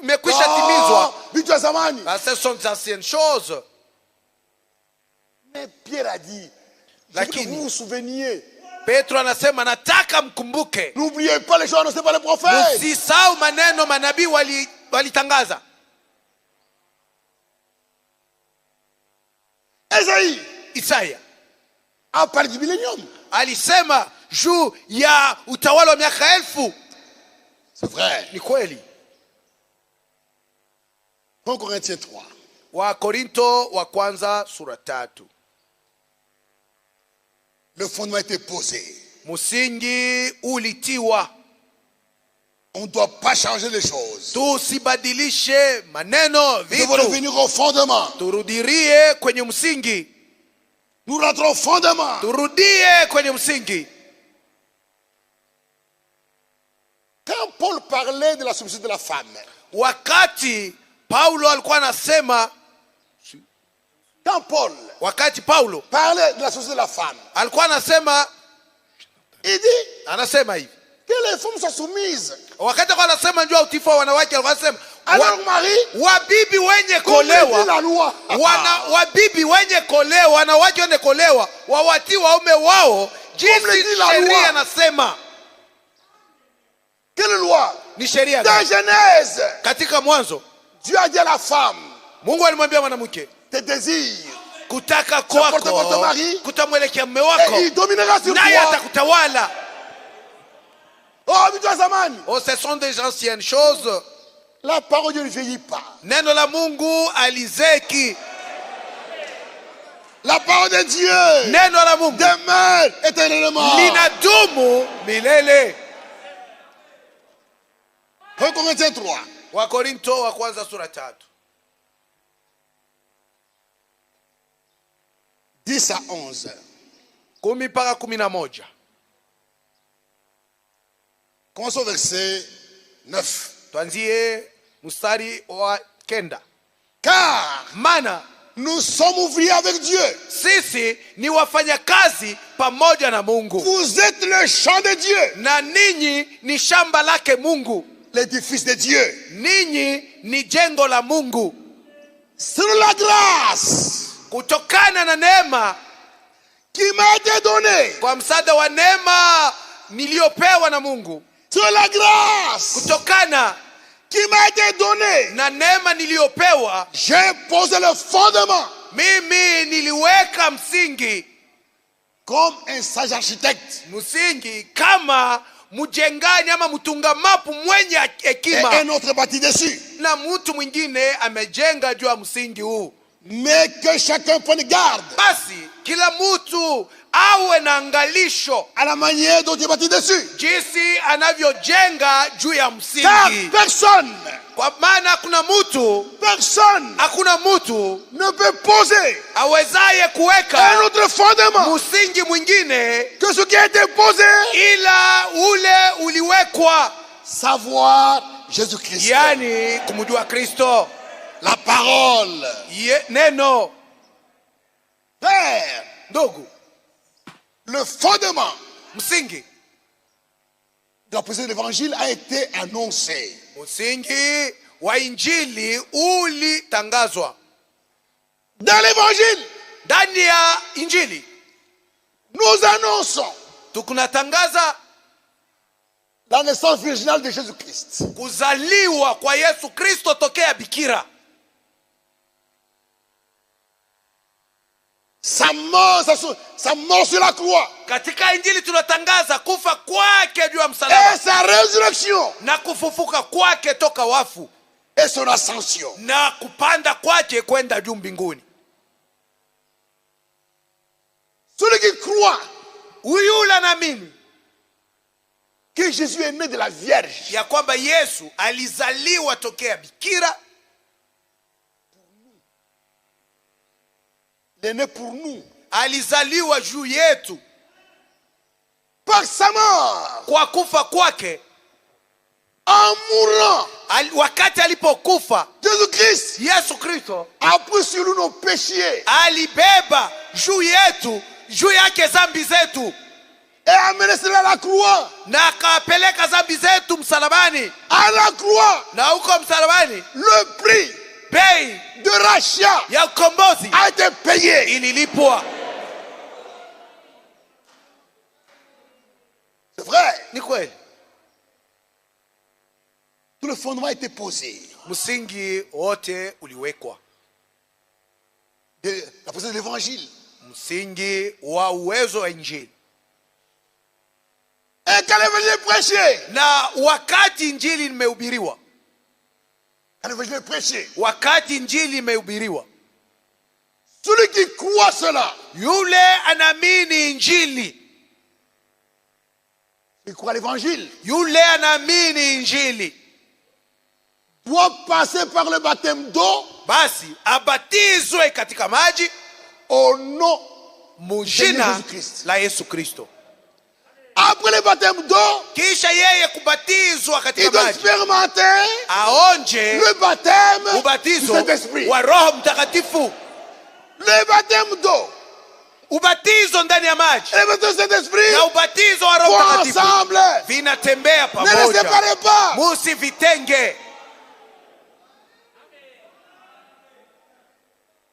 imekwisha timizwa, vitu ya zamani. ce sont des anciennes choses. Mais Pierre a dit, je veux que Lakini vous vous souveniez, Petro anasema nataka mkumbuke, n'oubliez pas les choses annoncées par les prophètes. msisahau maneno manabii walitangaza. Esaïe Isaya a parlé du millénium. alisema juu ya utawala wa miaka 1000. C'est vrai. Ni kweli. 1 Corinthiens 3. Wa Korinto wa kwanza sura 3. Le fondement a été posé. Msingi ulitiwa. On ne doit pas changer les choses. Tusibadilishe maneno, Nous devons vitu. revenir au fondement. Turudirie kwenye msingi. Nous rentrons au fondement. Turudie kwenye msingi. Quand Paul parlait de la soumission de la femme, Wakati Paulo alikuwa anasema, quand Paul wakati Paulo parlait de la soumission de la femme, alikuwa anasema, il dit anasema hivi. que les femmes sont soumises. Wakati alikuwa anasema njoo utifu wa wanawake, alikuwa anasema Alors Marie, wabibi wenye comme le dit kolewa, la loi, wabibi wenye kolewa, wanawake wenye kolewa wawatii waume wao jinsi dit la sheria loi. anasema. quelle loi? Ni sheria Dans gani? Genèse, Katika Mwanzo Dieu a dit à la femme, Mungu alimwambia mwanamke, tes désirs, kutaka porte votre kwako mari, kutamwelekea mume et wako, il dominera sur naye toi. atakutawala. Oh, vitu ya zamani. Oh, ce sont des anciennes choses. La parole de Dieu ne vieillit pas. Neno la Mungu alizeki. La parole de Dieu Neno la Mungu demeure éternellement. linadumu milele. 1 Corinthiens 3. Wa Korinto wa kwanza sura 3. 10 à 11. 10 mpaka 11. Commençons au verset 9. Tuanzie mstari wa 9. Car Maana Nous sommes ouvriers avec Dieu. Sisi ni wafanyakazi pamoja na Mungu. Vous êtes le champ de Dieu. Na ninyi ni shamba lake Mungu. L'édifice de Dieu. Ninyi ni jengo la Mungu. Sur la grâce Kutokana na neema qui m'a été donnée. kwa msaada wa neema niliyopewa na Mungu. Sur la grâce Kutokana qui m'a été donnée. na neema niliyopewa, J'ai posé le fondement mimi niliweka msingi. comme un sage architecte. Msingi kama mjengaji ama mtunga mapu mwenye Et hekima. un autre bâti dessus. Na mtu mwingine amejenga juu ya msingi huu. Mais que chacun prenne garde Basi kila mtu awe na angalisho à la manière dont il bâtit dessus. jinsi anavyojenga juu ya Car msingi. personne Kwa maana hakuna mtu ne peut poser awezaye un kuweka autre fondement msingi mwingine que ce qui a été posé, ila ule uliwekwa, savoir Jésus-Christ. yani kumjua Kristo. La parole. Neno. Père, Ndugu, le fondement msingi de la prédication de l'évangile a été annoncé. msingi wa injili ulitangazwa. Dans l'évangile, Ndani ya injili nous annonçons tukunatangaza la naissance virginale de Jésus-Christ. kuzaliwa kwa Yesu Kristo tokea bikira. Sa mort sur la croix. Katika injili tunatangaza kufa kwake juu ya msalaba Et sa résurrection. na kufufuka kwake toka wafu Et son ascension. na kupanda kwake kwenda juu mbinguni. Celui qui croit Huyu anaamini que Jésus est né de la Vierge, ya kwamba Yesu alizaliwa tokea bikira, il est né pour nous. alizaliwa juu yetu. Par sa mort, Kwa kufa kwake, en mourant, wakati alipokufa Jésus-Christ Yesu Kristo a pris sur nous nos péchés alibeba juu yetu, juu yake zambi zetu, et a amené cela à la croix. na akapeleka zambi zetu msalabani. À la croix, Na huko msalabani le prix bei de rachat ya ukombozi a été payé. ililipwa. C'est vrai. Ni kweli, Tout le fondement a été posé. msingi wote uliwekwa, De la prédication de l'évangile. msingi wa uwezo wa injili. Et quand l'évangile est prêché, Na wakati injili imehubiriwa, quand l'évangile est prêché, wakati injili imehubiriwa, celui qui croit cela, yule anaamini injili, il croit à l'évangile, yule anaamini injili, doit passer par le baptême d'eau basi abatizwe katika maji au nom mujina Jésus-Christ. la Yesu Kristo. Après le baptême d'eau, Kisha yeye kubatizwa katika il doit maji, expérimenter aonje le baptême du ubatizo Saint-Esprit. wa Roho Mtakatifu. Le baptême d'eau Ubatizo ndani ya maji et le baptême du Saint-Esprit na ubatizo wa Roho vont Mtakatifu ensemble. vinatembea Ne les pamoja, séparez pas. musivitenge.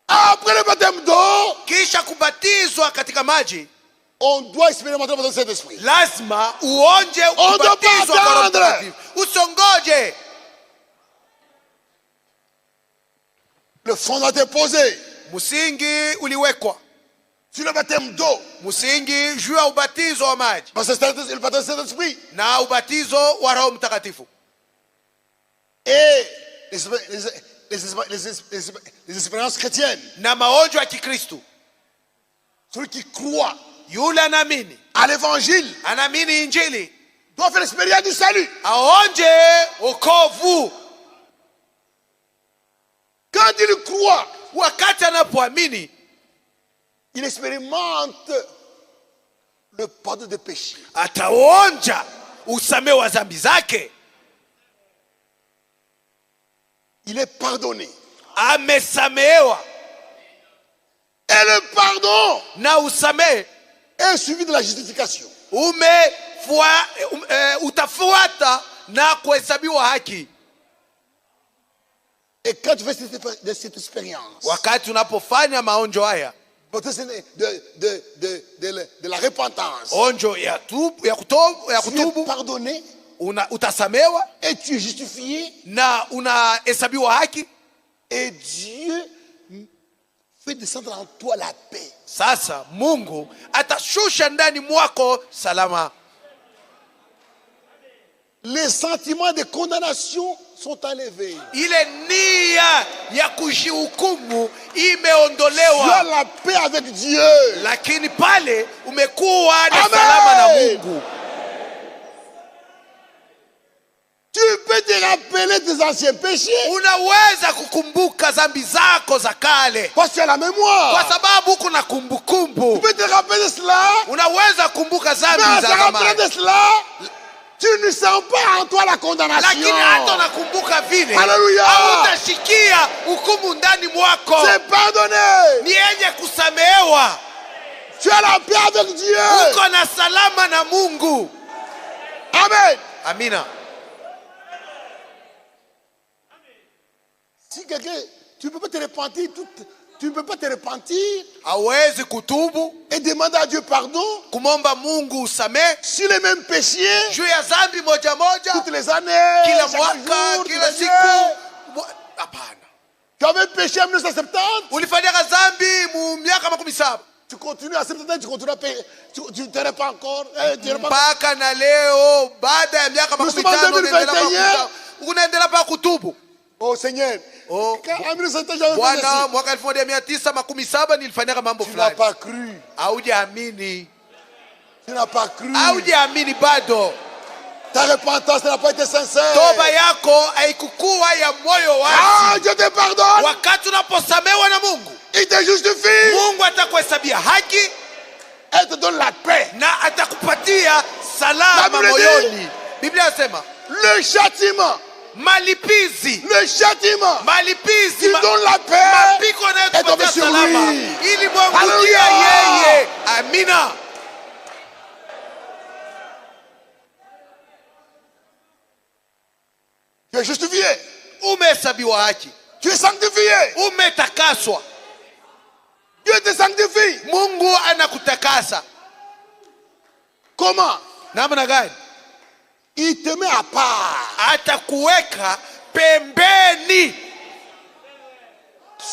Après le baptême d'eau, Kisha kubatizwa katika maji, on doit expérimenter le baptême du Saint-Esprit. lazima uonje On doit kubatizwa pas kwa Roho attendre. Mtakatifu. Usongoje. Le fondement est posé Msingi uliwekwa, sur le baptême d'eau. msingi juu ya ubatizo wa maji Parce que c'est le baptême du Saint-Esprit. na ubatizo wa Roho Mtakatifu. Et les expériences chrétiennes. Na maonjo ya Kikristo, Celui qui croit yule anaamini, à l'évangile anaamini injili, doit faire l'expérience du salut. aonje wokovu. Quand il croit, Wakati anapoamini, il expérimente le pardon des péchés. ataonja usamehe wa dhambi zake, Il est pardonné. amesamehewa. Et le pardon na usamehe est suivi de la justification. utafuata na kuhesabiwa haki. Et quand tu fais cette expérience, Wakati unapofanya maonjo haya, de la repentance, onjo ya tu es kutubu, pardonné, utasamewa et tu es justifié, na unahesabiwa haki, et Dieu fait descendre en toi la paix. Sasa Mungu atashusha ndani mwako salama. Les sentiments de condamnation sont enlevés. Ile nia ya kujihukumu Tu as imeondolewa, la paix avec Dieu. lakini pale umekuwa na Amen. salama na Mungu. Tu peux te rappeler tes anciens péchés Unaweza kukumbuka dhambi zako za kale parce que tu as la kwa mémoire. sababu kuna Tu kumbukumbu. peux te rappeler de cela, Unaweza kumbuka mais dhambi en za te rappelant zamani, de cela, tu ne sens pas en toi la condamnation. lakini hata unakumbuka vile Hallelujah. hautashikia hukumu ndani mwako. C'est pardonné. Ni yenye kusamehewa, Tu as la paix avec Dieu. uko na salama na Mungu. Amen. Amina. Si quelqu'un, tu ne peux pas te repentir, tu ne peux pas te repentir Hawezi kutubu et demander à Dieu pardon kumomba Mungu usamehe sur les mêmes péchés juu ya dhambi moja moja toutes les années, kila chaque mwaka jour, kila tous les siku. années. Hapana. Tu avais péché en 1970, Ulifanyaka dhambi mu miaka 17 tu continues à 70 ans, tu continues à pécher, tu ne te répands encore. Tu ne répands pas. mpaka na leo, baada ya miaka Nous sommes en 2021. unaendelea pa kutubu. Oh Seigneur, Oh, en 1970 j'avais fait Bwana, ceci. mwaka 1917 nilifanyaka mambo Tu n'as fulani. pas cru. Haujaamini, Tu n'as pas cru. haujaamini bado. Ta repentance n'a pas été sincère. Toba yako haikukuwa ya moyo Ah, wazi. Dieu te pardonne. Wakati unaposamewa na Mungu, Il te justifie. Mungu atakuhesabia haki Elle te donne la paix. na atakupatia salama Biblia moyoni. Biblia inasema Le châtiment. malipizi Le châtiment. malipizi Qui donne la paix. mapiko est yanayotupatia tombé sur salama lui. ili mwangukia Hallelujah. yeye. Amina. Tu es justifié. Umehesabiwa haki, Tu es sanctifié. umetakaswa. Dieu te sanctifie. Mungu anakutakasa. Comment? Namna gani? Il te met à part. Atakuweka pembeni.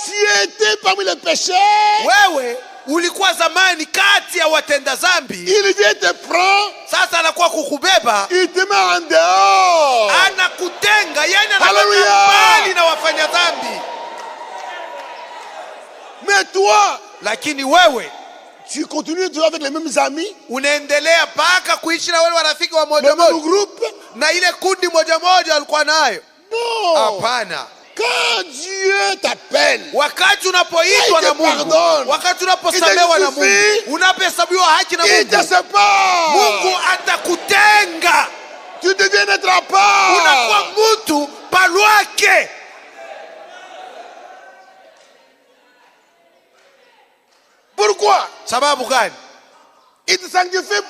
Tu étais parmi les pécheurs. Wewe ulikuwa zamani kati ya watenda dhambi, Il vient te prendre. sasa anakuwa kukubeba, Il te met en dehors. anakutenga, yani anakuwa Hallelujah. mbali na wafanya dhambi. Mais toi, Lakini wewe tu continues toujours avec les mêmes amis, unaendelea mpaka kuishi na wale warafiki wa le moja même moja groupe. na ile kundi moja moja alikuwa nayo. Non. Hapana. Quand Dieu t'appelle, Wakati unapoitwa na Mungu, pardonne. wakati unaposamewa na Mungu, unapohesabiwa haki na il te Mungu, sépare. Mungu atakutenga, Tu deviens être à part. unakuwa mtu palwake. Pourquoi? Sababu gani? Il te sanctifie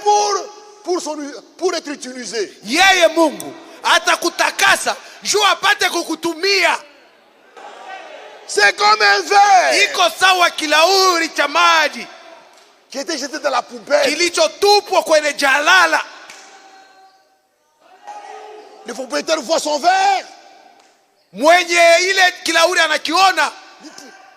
pour être utilisé. Yeye Mungu atakutakasa juu apate kukutumia. C'est comme un verre Iko sawa kilauri cha maji qui était jeté dans la poubelle. kilichotupwa kwenye jalala. Le propriétaire voit son verre. Mwenye ile kilauri anakiona,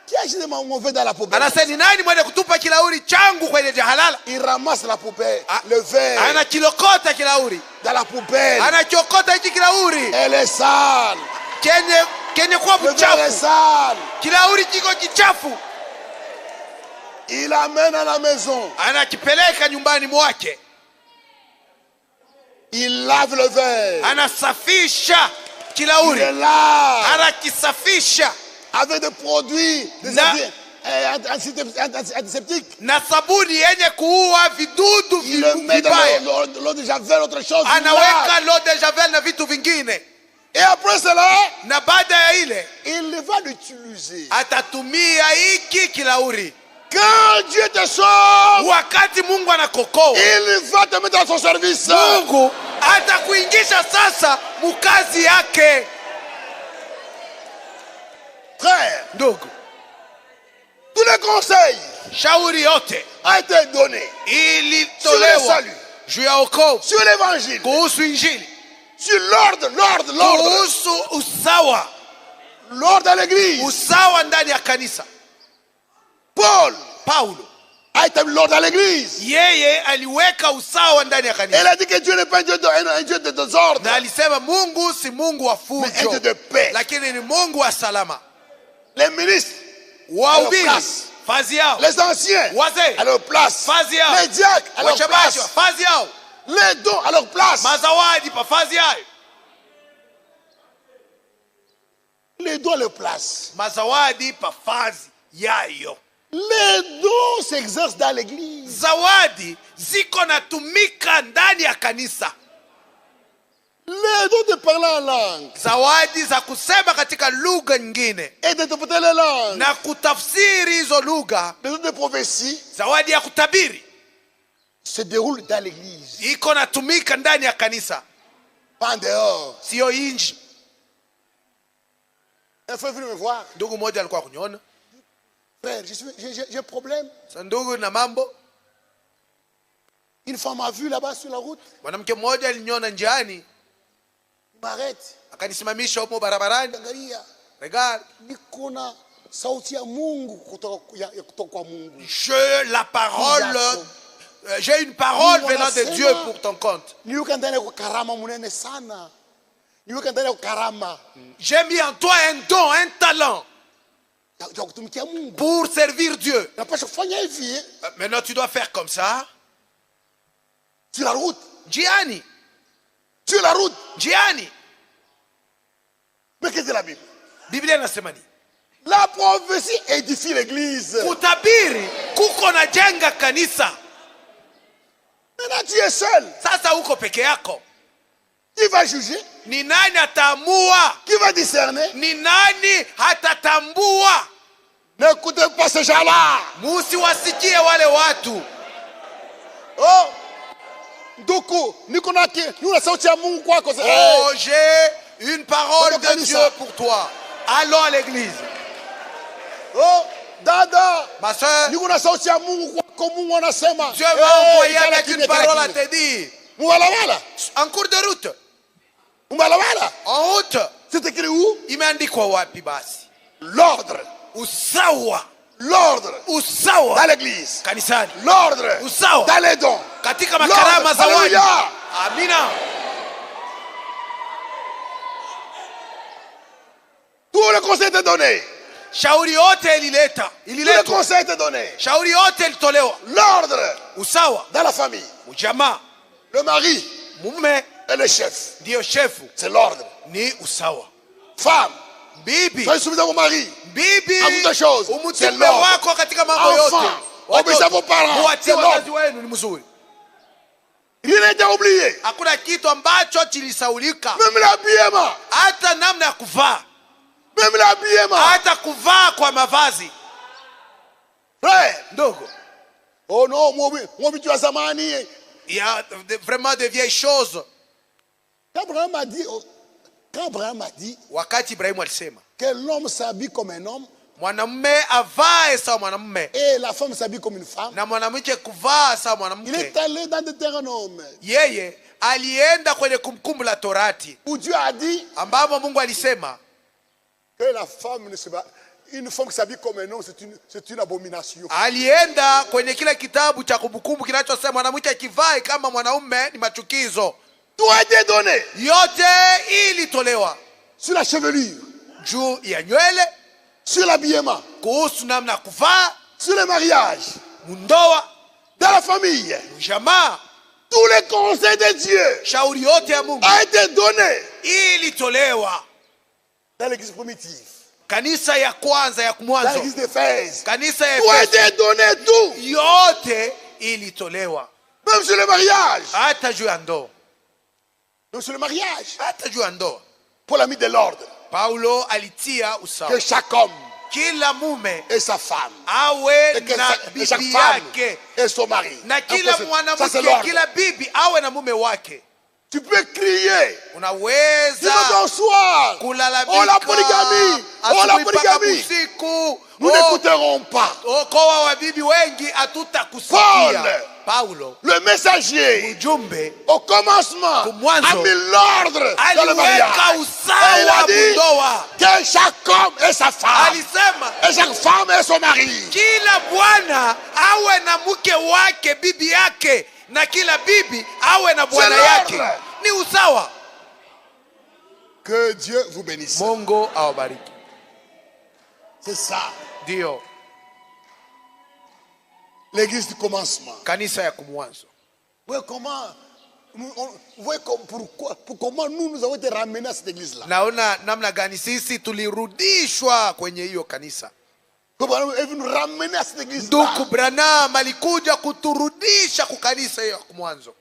Qui a jeté mon verre dans la poubelle? anasema ni nani mwenye kutupa kilauri changu kwenye jalala? Il ramasse la poubelle, le verre Anakilokota kilauri, dans la poubelle. anakiokota hiki kilauri Elle est sale. kenye kuwa Le verre est mchafu. sale. Kilauri kiko kichafu, Il l'amène à la maison. anakipeleka nyumbani mwake, Il lave le verre. anasafisha Il kilauri, le lave anakisafisha avec des produits antiseptiques. na sabuni yenye kuua vidudu Il le met dans vibaya, l'eau de javel, autre chose. Il anaweka lave. l'eau de javel na vitu vingine, Et après cela, na baada ya ile il va l'utiliser. atatumia hiki kilauri. Quand Dieu te sauve, wakati Mungu anakokoa, il va te mettre à son service. Mungu atakuingisha sasa mukazi yake. Frère, Ndugu, tous les conseils shauri yote ont été donnés sur le ilitolewa salut, juu ya wokovu, sur l'évangile, kuhusu injili, sur l'ordre, kuhusu usawa, l'ordre à l'église. usawa ndani ya kanisa. Paulo A établi l'ordre à l'église. yeye aliweka usawa ndani ya Elle kanisa, a dit que Dieu n'est pas un Dieu de désordre, na alisema Mungu si Mungu wa mais un Dieu fujo, de paix. lakini ni Mungu wa salama. Les ministres, Wahubiri place. fazi yao, les anciens, wazee à leur place. fazi yao, Les diacres, à leur washabashi place. fazi yao, Les dons, à leur place. mazawadi pa fazi yayo, Les dons, à leur place. mazawadi pa fazi yayo. Les dons s'exercent dans l'église. Zawadi ziko natumika ndani ya kanisa. Les dons de parler en langue Zawadi za kusema katika lugha nyingine et d'interpréter les langues. na kutafsiri hizo lugha, Les dons de prophétie zawadi ya kutabiri se déroulent dans l'église, iko natumika ndani ya kanisa, pas en dehors. sio inji. Un frère est venu me voir. Ndugu mmoja alikuwa kuniona, Frère, j'ai un problème. sasa ndugu na mambo. Une femme m'a vu là-bas sur la route. Mwanamke mmoja aliniona njiani, Il m'arrête. akanisimamisha huko barabarani. Angalia. Regarde, Niko na sauti ya Mungu kutoka kwa Mungu. j'ai une parole Mungu venant de anasema, Dieu pour ton compte. Niweka ndani ya karama munene sana. Niweka ndani ya karama J'ai mis en toi un don, un talent ya kutumikia Mungu. pour servir Dieu. Napaswa kufanya hivi Maintenant, tu dois faire comme ça. sur la route. Njiani, Sur la route. njiani. Mais qu'est-ce que la Bible? Biblia inasema nini? La prophétie édifie l'église. Kutabiri kuko na jenga kanisa. Maintenant tu es seul. Sasa uko peke yako. Qui va juger? Ni nani ataamua? Qui va discerner? Ni nani hatatambua? N'écoutez pas ces gens-là. Musiwasikie wale watu. Oh, Nduku, niko na sauti ya Mungu kwako. Oh, j'ai une parole de Kanisa. Dieu pour toi. Allons à l'église. Oh, dada, Ma soeur, niko na sauti ya Mungu kwako. Mungu anasema. Dieu m'a envoyé ikala avec kimya, une parole à ikala te dire. kimya. Mubalabala. En cours de route. Mubalabala. En route. C'est écrit où? Imeandikwa wapi basi? L'ordre. Usawa. L'ordre. Usawa. Dans l'église. Kanisani. L'ordre. Usawa. Dans les dons. Katika makarama za wadi. Alléluia. Amina. Tout le conseil était donné. Shauri yote ilileta. Tout le Ililetwa. conseil était donné. Shauri yote ilitolewa. L'ordre Usawa. dans la famille. Ujamaa. Le mari Mume est le chef. ndio shefu. C'est l'ordre. Ni usawa. Femme, Bibi. soyez soumise à vos maris. Bibi. À toutes choses. C'est Umutume l'ordre. wako katika mambo yote. Enfant, obéissez à vos parents. Muwatie C'est wazazi l'ordre. wenu ni mzuri. Rien n'a été oublié. Hakuna kitu ambacho kilisaulika. Même l'habillement. Hata namna ya kuvaa. Même l'habillement. Hata kuvaa kwa mavazi. Frère. Ndogo. Oh non, moi, tu as zamani. Il y a vraiment de vieilles choses. Quand Abraham a dit Wakati Ibrahimu alisema que l'homme s'habille comme un homme mwanamume avae sawa mwanamume et la femme s'habille comme une femme, na mwanamke kuvaa sawa il mwanamke, est allé dans Deutéronome yeye alienda kwenye Kumbukumbu la Torati où Dieu a dit ambapo Mungu alisema que la femme ne se bat. Une femme qui s'habille comme un homme, c'est une abomination. alienda kwenye kile kitabu cha Kumbukumbu kinachosema mwanamke akivae kama mwanaume ni machukizo. Tout a été donné Yote ilitolewa sur la chevelure, juu ya nywele, sur l'habillement, kuhusu namna ya kuvaa, sur le mariage, mundoa, dans la famille. jamaa. Tous les conseils de Dieu Shauri yote ya Mungu a été donné ilitolewa. dans l'église primitive, Kanisa ya kwanza ya dans mwanzo, l'église d'Éphèse. kanisa ya Tout a Efeso, été donné, tout. yote ilitolewa. Même sur le mariage. Hata juu ya ndoa, Même sur le mariage. hata juu ya ndoa Paul a mis de l'ordre. Paulo alitia usawa Que chaque homme kila mume et sa femme. awe Et que na et chaque bibi femme yake, et son mari. na kila Ça, c'est mwanamke, l'ordre. kila bibi awe na mume wake. Tu peux crier. Tu Unaweza peux bonsoir. Oh la polygamie. Oh la asubuhi mpaka polygamie. usiku. Nous n'écouterons pas. Okoa wa bibi wengi hatutakusikia. Paul, Paulo le messager, mjumbe au commencement, Kumwanzo, a mis l'ordre dans le mariage. aliweka Et il a usawa dit mundoa. que chaque homme et sa femme, Alisema et chaque femme et son mari. kila bwana awe na mke wake, bibi yake, na kila bibi awe na bwana yake. Ni usawa. Que Dieu vous bénisse. Mungu awabariki. C'est ça. Ndio L'église du commencement. kanisa ya kumwanzo. Vous voyez comment nous avons été ramenés à cette église-là. Naona namna gani sisi tulirudishwa kwenye hiyo kanisa. Est venu ramener à cette église-là. Ndugu Branham alikuja kuturudisha kwa kanisa hiyo ya kumwanzo.